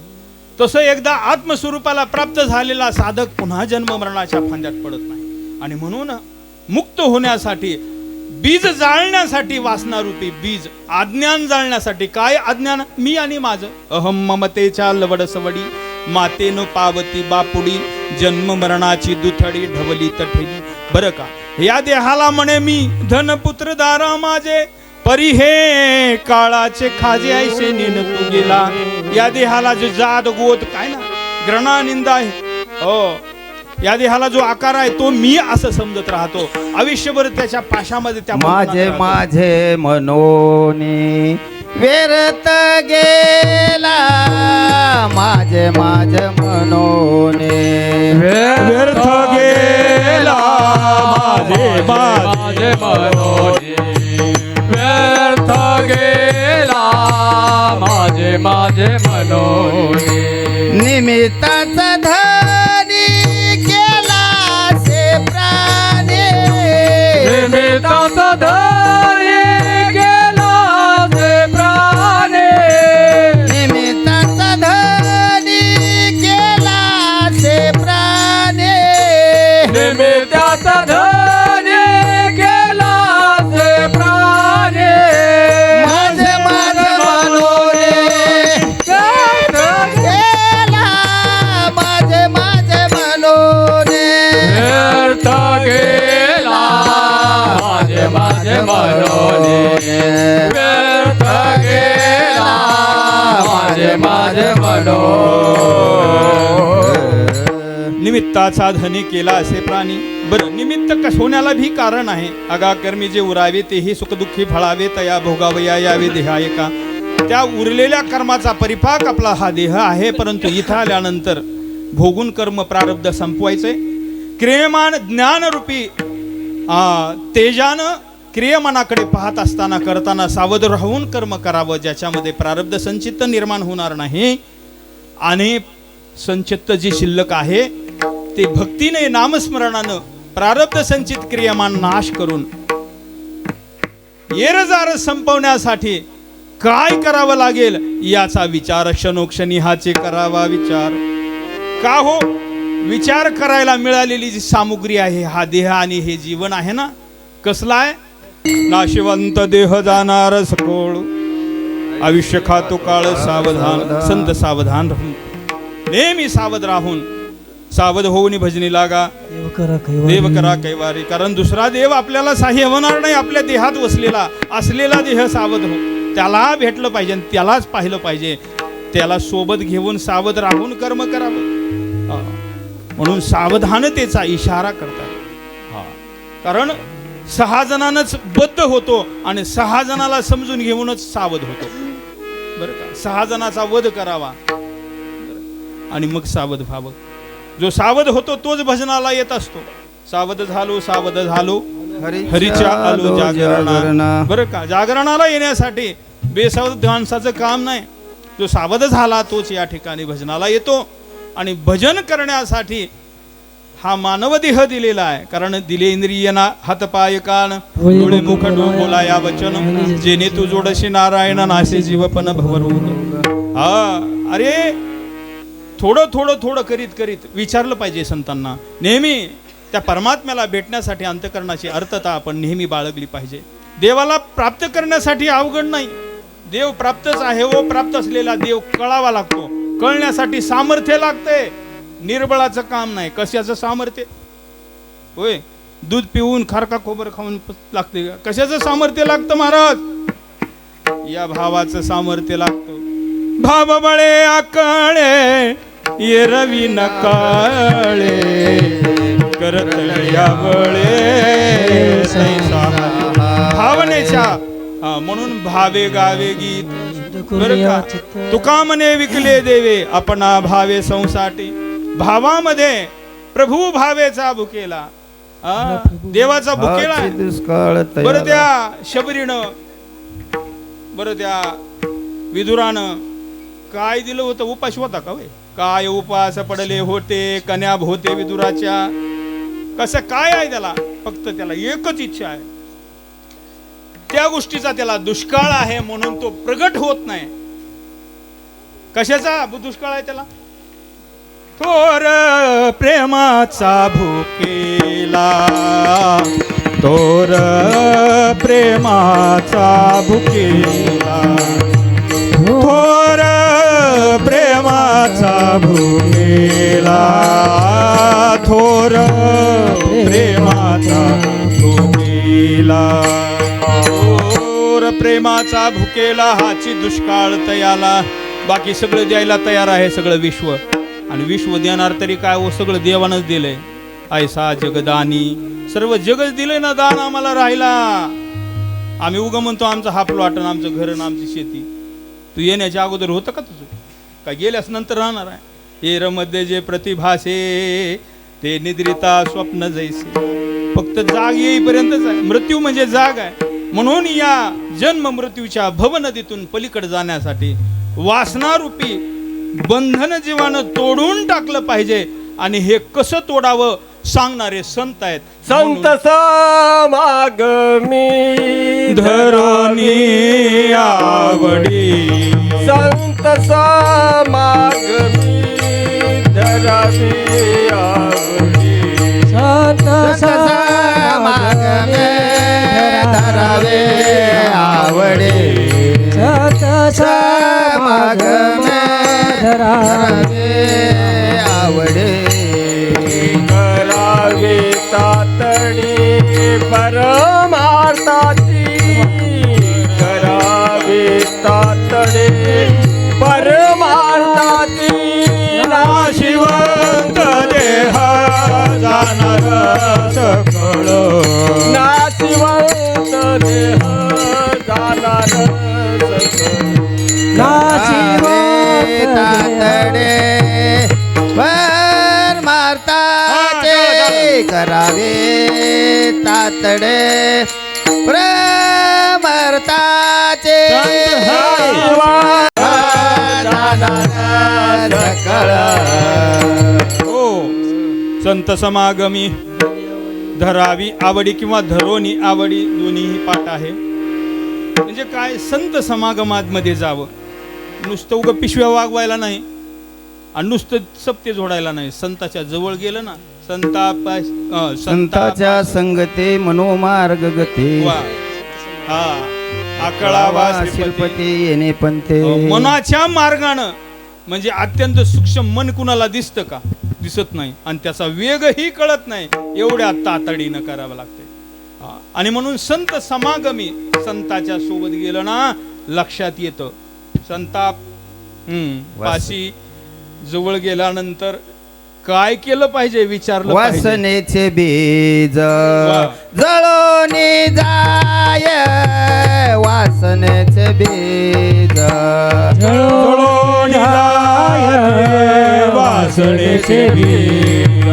तसं एकदा आत्मस्वरूपाला प्राप्त झालेला साधक पुन्हा जन्म मरणाच्या फांद्यात पडत नाही. आणि म्हणून मुक्त होण्यासाठी, बीज जाळण्यासाठी वासनारूपी बीज, अज्ञान जाळण्यासाठी काय अज्ञान, मी आणि माझं, अहम ममतेच्या लवडसवडी, मातेनो पावती बापुडी, जन्म मरणाची दुथडी ढवली तठेली. बरं का, या देहाला म्हणे मी धनपुत्र दारा माझे, परी हे काळाचे खाजे ऐसे नेन तू गेला. या देहाला जो जात गोत काय ना ग्रणा निंदा आहे, हो, या देहाला जो आकार आहे तो मी असं समजत राहतो. आयुष्यभर त्याच्या पाशामध्ये त्या माझे माझे मनोनी व्यर्थ गेला, माझे माझे मनोनी व्यर्थ गेला, माझे माझे मनोनी व्यर्थ गेला, माझे माझे मनोनी. निमित्ताचा धनी केला से प्राणी, निमित्ताचा धनी गेला से प्राणी, निमित्ताचा धनी केला से प्राणी, निमित्ताचा धनी गेला से प्राणी. माझे माझे मनोनी गेला, माझे माझे मनोनी व्यर्थ गेला, माझे माझे मनोनी व्यर्थ गेला, माझे माझे मनोनी. निमित्ताचा धनी केला असे प्राणी. बरं, निमित्त होण्याला भी कारण आहे. अगा कर्मी जे उरावे तेही सुखदुःखी फळावे, तया भोगावया यावे देहाय का. त्या उरलेल्या कर्माचा परिपाक आपला हा देह आहे. परंतु इथं आल्यानंतर भोगून कर्म प्रारब्ध संपवायचे. क्रियमान ज्ञानरूपी तेजानं क्रियमानाकडे पाहत असताना करताना सावध राहून कर्म करावं, ज्याच्यामध्ये प्रारब्ध संचित निर्माण होणार नाही आणि संचित जे शिल्लक आहे ते भक्तीने नामस्मरणानं प्रारब्ध संचित क्रियामान नाश करून येरजार संपवण्यासाठी काय करावं लागेल याचा विचार क्षणोक्षणी हाचे करावा विचार. का हो, विचार करायला मिळालेली जी सामुग्री आहे हा देह आणि हे जीवन आहे ना, कसला आहे? नाशिवंत देह जाणार सकोळ, आयुष्य खातो काळ सावधान. संत सावधान राहून, नेहमी सावध राहून, सावध होऊन भजनी लागा, देव करा कैवारी. कारण दुसरा देव आपल्याला सहाय्य होणार नाही. आपल्या देहात वसलेला असलेला देह सावध हो, त्याला भेटलं पाहिजे, त्यालाच पाहिलं पाहिजे, त्याला सोबत घेऊन सावध राहून कर्म करावं. म्हणून सावधानतेचा इशारा करतात. कारण 6 जणांनाच बद्ध होतो आणि 6 जणाला समजून घेऊनच सावध होतो. बरं का, 6 जणाचा वध करावा आणि मग सावध व्हावं. जो सावध होतो तोच भजनाला येत असतो. सावध झालो सावध झालो हरीच्या आलो जागरणा. बरं का, जागरणाला येण्यासाठी बेसावध माणसाचं काम नाही. जो सावध झाला तोच या ठिकाणी भजनाला येतो. आणि भजन करण्यासाठी हा मानव देह दिलेला आहे. कारण दिले इंद्रियना हातपाय कान डोळे मुख बोलाया वचन, जेणे तू जोडशी नारायण नासे जीवपन भवरोग. अरे थोडं थोडं थोडं करीत करीत विचारलं पाहिजे संतांना. नेहमी त्या परमात्म्याला भेटण्यासाठी अंतःकरणाची अर्थता आपण नेहमी बाळगली पाहिजे. देवाला प्राप्त करण्यासाठी अवघड नाही, देव प्राप्तच आहे. व प्राप्त असलेला देव कळावा लागतो. कळण्यासाठी सामर्थ्य लागते, निर्बळाचं काम नाही. कशाचं सामर्थ्य होय? दूध पिऊन खारका खोबर खाऊन लागते का? कशाचं सामर्थ्य लागतं महाराज? या भावाचं सामर्थ्य लागतं. भाव बळे आकळे ये रवी नकाळे करत यावळे भावनेच्या. म्हणून भावे गावे गीत. बरं का, तुका मने विकले देवे आपणा भावे संसाठी. भावामध्ये प्रभू भावेचा भुकेला, देवाचा भुकेला. बरं त्या शबरीनं, बरं त्या विदुरानं काय दिलं होतं? उपास होता का वय? काय उपास पडले होते कन्या होते विदुराच्या. कसं काय आहे त्याला? फक्त त्याला एकच इच्छा आहे, त्या गोष्टीचा त्याला दुष्काळ आहे म्हणून तो प्रगट होत नाही. कशाचा दुष्काळ आहे त्याला? थोर प्रेमाचा भुकेला, थोर प्रेमाचा भुकेला, थोर प्रेमाचा भुकेला, थोर प्रेमाचा भुकेला. प्रेमाचा भुकेला हाची दुष्काळ तयाला. बाकी सगळं द्यायला तयार आहे सगळं विश्व. आणि विश्व देणार तरी काय हो? सगळं देवानच दिलंय. ऐसा जगदानी, सर्व जगच दिलंय ना दान आम्हाला राहिला. आम्ही उगा म्हणतो आमचा हा प्लॉट आणि आमचं घर आणि आमची शेती. तू येण्याच्या अगोदर होतं का तुझं? काय गेल्यास नंतर राहणार आहे? एर मध्ये जे प्रतिभासे ते निद्रिता स्वप्न जैसे. फक्त जाग येईपर्यंतच आहे. मृत्यू म्हणजे जाग आहे. म्हणून या जन्म मृत्यूच्या भवनदीतून पलीकडे जाण्यासाठी वासनारूपी बंधन जीवानं तोडून टाकलं पाहिजे. आणि हे कसं तोडावं सांगणारे संत आहेत. संत समागमी धरणी आवडी, संत समागमी धरणी आवडी, संत समागमे धरावे आवडे, संत समागमे धरावे आवडे. करावे तातडी परमार्थाची, करावे तातडी परमार्थाची. नाशिवंत देह जाणार सकळ, नाशिवंत देह जाणार तातडे परमार्थाचे करावे तातडे परमार्थाचे. सकळ हो संत समागमी धरावी आवडी किंवा धरोनी आवडी दोन्हीही पाठ आहे. म्हणजे काय, संत समागमामध्ये जावं, नुसतं उगं पिशव्या वागवायला नाही आणि नुसतं सप्ते जोडायला नाही. संताच्या जवळ गेलं ना, संताच्या संगते मनोमार्ग गते वा हा आकळावा शिल्पती येणे पंथे. मनाच्या मार्गानं म्हणजे अत्यंत सूक्ष्म मन कुणाला दिसतं का? दिसत नाही आणि त्याचा वेगही कळत नाही, एवढ्या तातडीनं करावं लागते. आणि म्हणून संत समागमी संताच्या सोबत गेलं ना लक्षात येतं. संताप पाशी जवळ गेल्यानंतर काय केलं पाहिजे विचारलं पाहिजे. वासनेचे बीज जळोनी जाय वासनेचे बीज जळोनी जाय वासनेचे बीज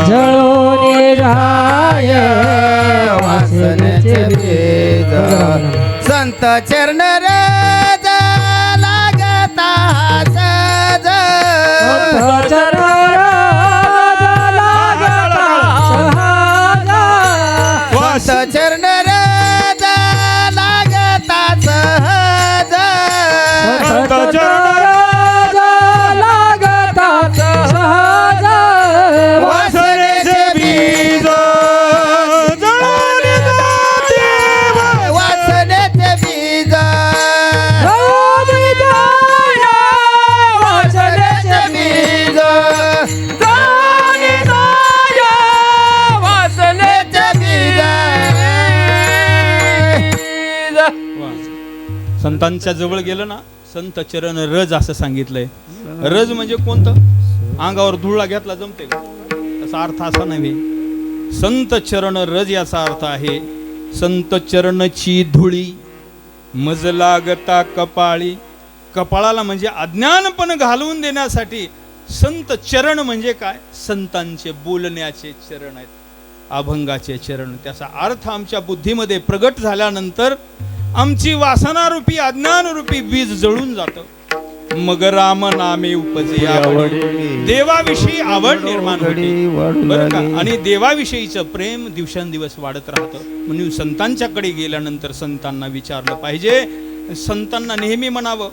जळोनी जाय वासनेचे बीज संत चरण रज लागता सज संत चरण रज लागता सहज वासनेचे बीज वासनेचे बीज वासनेचे बीज वासनेचे बीज संतांच्या जवळ गेलं ना, संत चरण रज असं सांगितलंय. रज म्हणजे कोणतं? अंगावर धुळा घेतला जमते का? त्याचा अर्थ असा नव्हे. संत चरण रज याचा अर्थ आहे संत चरणची धुळी मज लागता कपाळी. कपाळाला म्हणजे अज्ञानपण घालवून देण्यासाठी संत चरण म्हणजे काय? संतांचे बोलण्याचे चरण आहेत, अभंगाचे चरण. त्याचा अर्थ आमच्या बुद्धीमध्ये प्रगट झाल्यानंतर आमची वासनारूपी अज्ञानरूपी बीज जळून जातं. मग राम नामे उपजे आवडी. देवाविषयी आवड निर्माण होते बरं का. आणि देवाविषयीचं प्रेम दिवसेंदिवस वाढत राहतं. म्हणून संतांच्याकडे गेल्यानंतर संतांना विचारलं पाहिजे. संतांना नेहमी म्हणावं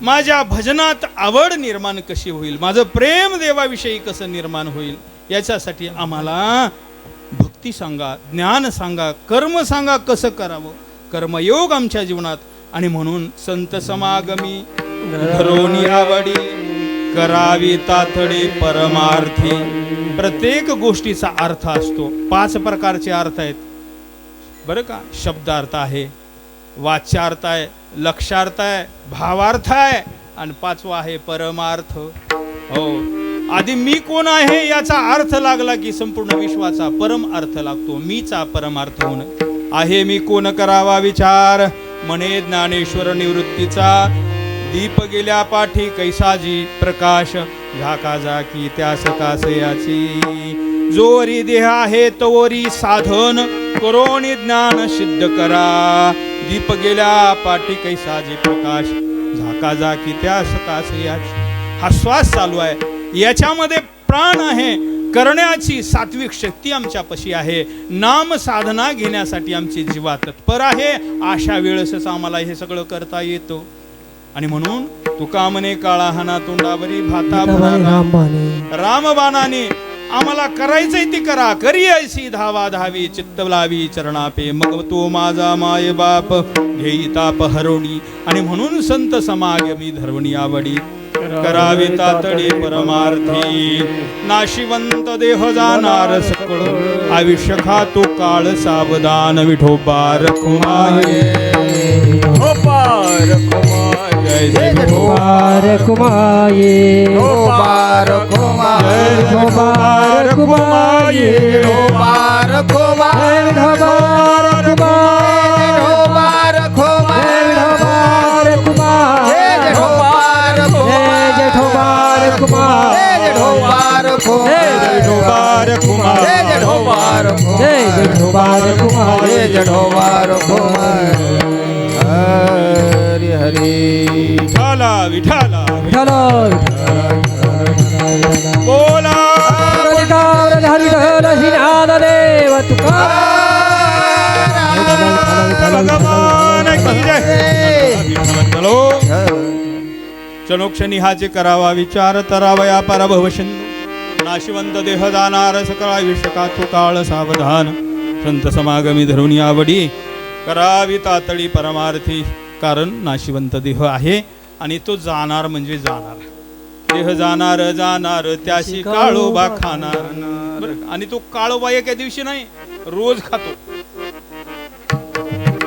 माझ्या भजनात आवड निर्माण कशी होईल, माझं प्रेम देवाविषयी कसं निर्माण होईल. याच्यासाठी आम्हाला भक्ती सांगा, ज्ञान सांगा, कर्म सांगा कसं करावं, कर्मयोग आमच्या जीवनात. आणि म्हणून संत समागमी धरोनी आवडी करावी तातडे परमार्थी. प्रत्येक गोष्टीचा अर्थ असतो. 5 प्रकारचे अर्थ आहेत बरं का. शब्दार्थ आहे, वाच्यार्थ आहे, लक्षार्थ आहे, भावार्थ आहे आणि 5वा आहे परमार्थ. हो, आधी मी कोण आहे याचा अर्थ लागला की संपूर्ण विश्वाचा परम अर्थ लागतो. मीचा परमार्थ होणं आहे. मी कोण करावा विचार म्हणे ज्ञानेश्वर निवृत्तीचा. दीप गेल्या पाठी कैसाजी प्रकाश झाका झाकी त्यास कासयाची. जोरी देह आहे तोरी साधन करोनी ज्ञान सिद्ध करा. दीप गेल्या पाठी कैसाजी प्रकाश झाका झाकी त्यास कासयाची. हा श्वास चालू आहे, याच्यामध्ये प्राण आहे. करण्याची सात्विक शक्ती आमच्यापाशी आहे. नाम साधना घेण्यासाठी आमची जीवा तत्पर आहे. अशा वेळेसच आम्हाला हे सगळं करता येतो. आणि म्हणून तुका म्हणे काळा हाना तोंडावरी भाता रामबाणाने आम्हाला करायचंय ती करा. करी ऐसी धावा धावी चित्त लावी चरणापे. मग तो माझा माय बाप घेई ताप हरवणी. आणि म्हणून संत समागमी धरवणी आवडी करावी तातडी परमार्थी. नाशिवंत देह जाणार सकळ आयुष्य खातो काळ सावधान. विठोबा रखुमाये जय जय कुमाये बार कुमार कुमार कुमाये बार कुमार कुमार बार कुमार कुमार जेठोबार कुमार जेठोबार जेठोबार कुमार जय जेठोबार कुमार जेठोबार कुमार हरी हरी झाला. विठाला विठ्ठल बोला विठ्ठल श्रीनाथदेव भगवान की जय. विठ्ठलो क्षणोक्षणी हाचे करावा विचार तरावया पराभव सिंधू नाशिवंत देह जाणार सकळ आयुष्य कातो काळ सावधान संत समागमी धरून आवडी करावी तातडी परमार्थी कारण नाशिवंत देह आहे आणि तो जाणार म्हणजे जाणार देह जाणार जाणार त्याशी काळोबा खाणार बरं. आणि तो काळोबा एका दिवशी नाही रोज खातो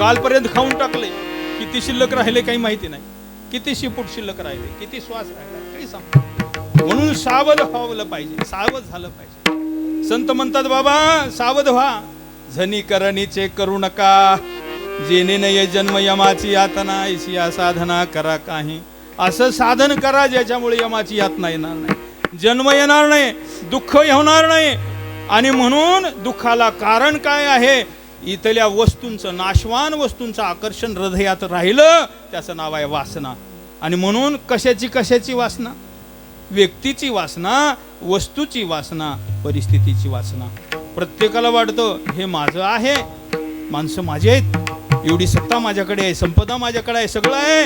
कालपर्यंत खाऊन टाकले किती शिल्लक राहिले काही माहिती नाही किती शिपूट शिल्लक राहिले किती श्वास राहिला काही सांग म्हणून सावध व्हावलं पाहिजे सावध झालं पाहिजे संत म्हणतात बाबा सावध व्हा झनी करणीचे करू नका जेणे नये जन्म यमाची यातना ऐशी साधना करा काही असं साधन करा ज्याच्यामुळे यमाची यातना येणार नाही जन्म येणार नाही दुःख होणार नाही आणि म्हणून दुःखाला कारण काय आहे इथल्या वस्तूंचं नाशवान वस्तूंचं आकर्षण हृदयात राहिलं त्याचं नाव आहे वासना आणि म्हणून कशाची वासना व्यक्तीची वासना वस्तूची वासना परिस्थितीची वासना प्रत्येकाला वाटतं हे माझं आहे माणसं माझे आहेत एवढी सत्ता माझ्याकडे आहे संपदा माझ्याकडे आहे सगळं आहे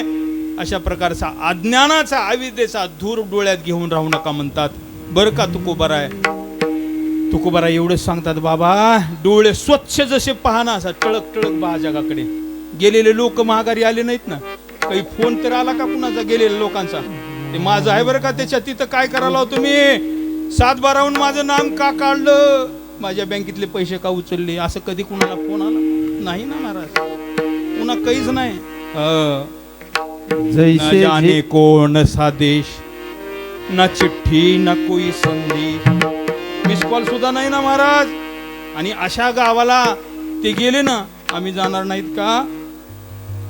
अशा प्रकारचा अज्ञानाचा अविद्येचा धूर डोळ्यात घेऊन राहू नका म्हणतात बरं का तुकोबारा एवढंच सांगतात बाबा डोळे स्वच्छ जसे पाहना असा टळक टळक पहा जगाकडे गेलेले लोक महागारी आले नाहीत ना काही फोन तर आला का कुणाचा गेलेल्या लोकांचा ते माझं आहे बरं का त्याच्यात तिथं काय करायला हो तुम्ही 7/12 माझं नाम का काढलं माझ्या बँकेतले पैसे का उचलले असं कधी कुणाला फोन आला नाही ना महाराज पुन्हा काहीच नाही न जाने कौन सा देश ना चिठ्ठी ना कोई संदेश मिस कॉल सुद्धा नाही ना महाराज आणि अशा गावाला ते गेले ना आम्ही जाणार नाहीत का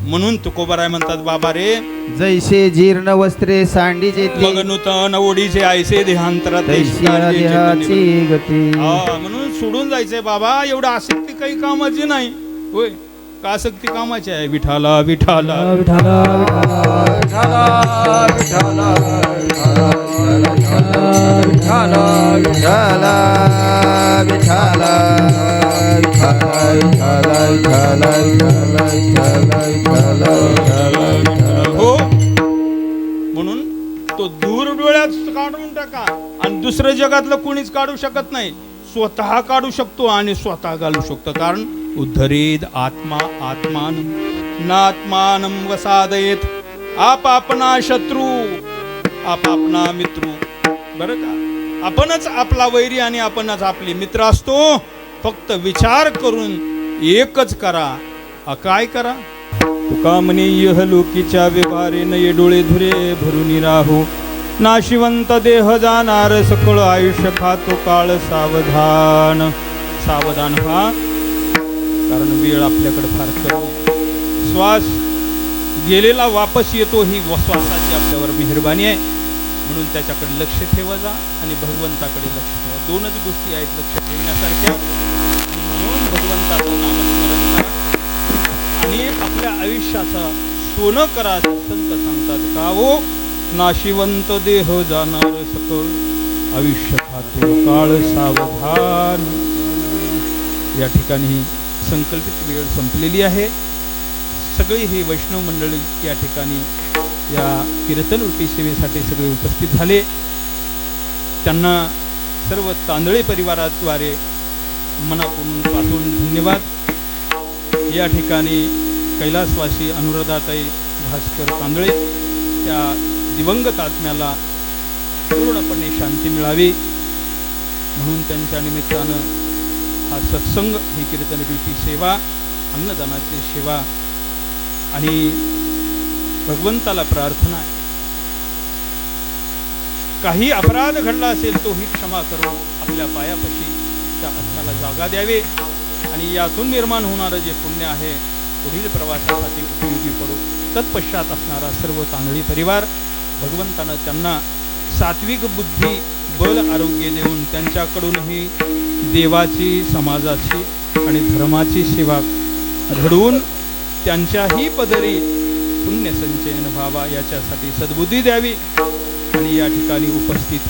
म्हणून तुकोबाराय म्हणतात बाबा रे जैसे जीर्ण वस्त्रे सांडीचे मग नूतन ओढीचे आयसे देहांतरात देहाची गती म्हणून सोडून जायचंय बाबा एवढं आसक्ती काही कामाची नाही होय का आसक्ती कामाची आहे विठाला विठाला हो म्हणून तो दूर डोळ्यात काढून टाका आणि दुसऱ्या जगातलं कोणीच काढू शकत नाही स्वतः काढू शकतो आणि स्वतः घालू शकतो कारण उद्धरेद आत्मा आत्मानं नात्मानं वसादयेत आपना शत्रू आपना मित्र बरं का आपणच आपला वैरी आणि आपणच आपले मित्र असतो फक्त विचार करून एकच करा काय करा तुका म्हणे यहलोकीच्या व्यवहारे नये डोळे धुरे भरून राहू नाशिवंत देह जाणार सकळ आयुष्य खातो काळ सावधान सावधान व्हा कारण वेळ आपल्याकडे फार कमी श्वास गेलेला वापस येतो ही श्वासाची आपल्यावर मेहरबानी आहे म्हणून त्याच्याकडे लक्ष ठेवा जा आणि भगवंताकडे लक्ष ठेवा दोनच गोष्टी आहेत लक्ष ठेवण्यासारख्या म्हणून भगवंताचं नामस्मरण करा आणि आपल्या आयुष्याचा सोनं करा संत सांगतात का हो नाशिवंत देह जाणार सकळ आयुष्य खातो काळ सावधान या ठिकाणी संकल्पित वेळ संपलेली आहे सगळी ही वैष्णव मंडळी या ठिकाणी या कीर्तन उलटी सेवेसाठी सगळे उपस्थित झाले त्यांना सर्व तांदळे परिवाराद्वारे मनापासून धन्यवाद या ठिकाणी कैलासवासी अनुराधाताई भास्कर तांदळे त्या दिवंगत आत्म्याला पूर्णपणे शांती मिळावी म्हणून त्यांच्या निमित्तानं हा सत्संग ही कीर्तनरूपी सेवा अन्नदानाची सेवा आणि भगवंताला प्रार्थना आहे काही अपराध घडला असेल तोही क्षमा करून आपल्या पायापाशी त्या आत्म्याला जागा द्यावे आणि यातून निर्माण होणारं जे पुण्य आहे पुढील प्रवासासाठी उपयोगी पडो तत्पश्चात असणारा सर्व तांदळी परिवार भगवंतानं त्यांना सात्विक बुद्धी बल आरोग्य देऊन त्यांच्याकडूनही देवाची समाजाची आणि धर्माची सेवा घडवून त्यांच्याही पदरी पुण्य संचयन व्हावा याच्यासाठी सद्बुद्धी द्यावी. आणि या ठिकाणी उपस्थित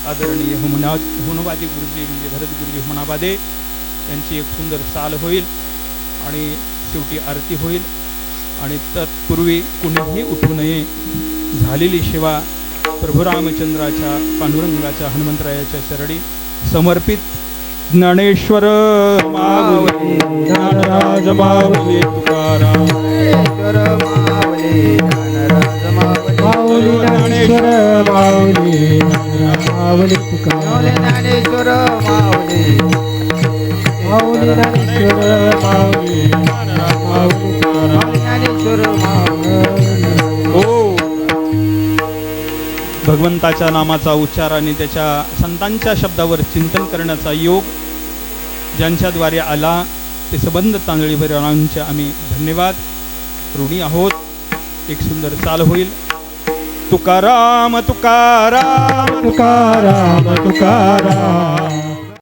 आदरणीय हुनवादी गुरुजी म्हणजे भरत गुरुजी हुनाबादे यांची एक सुंदर चाल होईल आणि शेवटी आरती होईल. आणि तत्पूर्वी कुणीही उठू नये. झालेली सेवा प्रभू रामचंद्राच्या पांडुरंगाच्या हनुमंतरायाच्या चरणी समर्पित. ज्ञानेश्वर माऊली ज्ञानराज माऊली तुकाराम ईश्वर माऊली ज्ञानराज माऊली माऊली ज्ञानेश्वर माऊली माऊली तुकाराम ज्ञानेश्वर माऊली माऊली ज्ञानेश्वर माऊली माऊली तुकाराम ज्ञानेश्वर माऊली. हो. भगवंताच्या नामाचा उच्चार आणि त्याच्या संतांच्या शब्दावर चिंतन करण्याचा योग ज्यांच्याद्वारे आला ते सबंध तांदळी भैरवांचे आम्ही धन्यवाद ऋणी आहोत. एक सुंदर चाल होईल. तुकाराम तुकाराम तुकाराम तुकाराम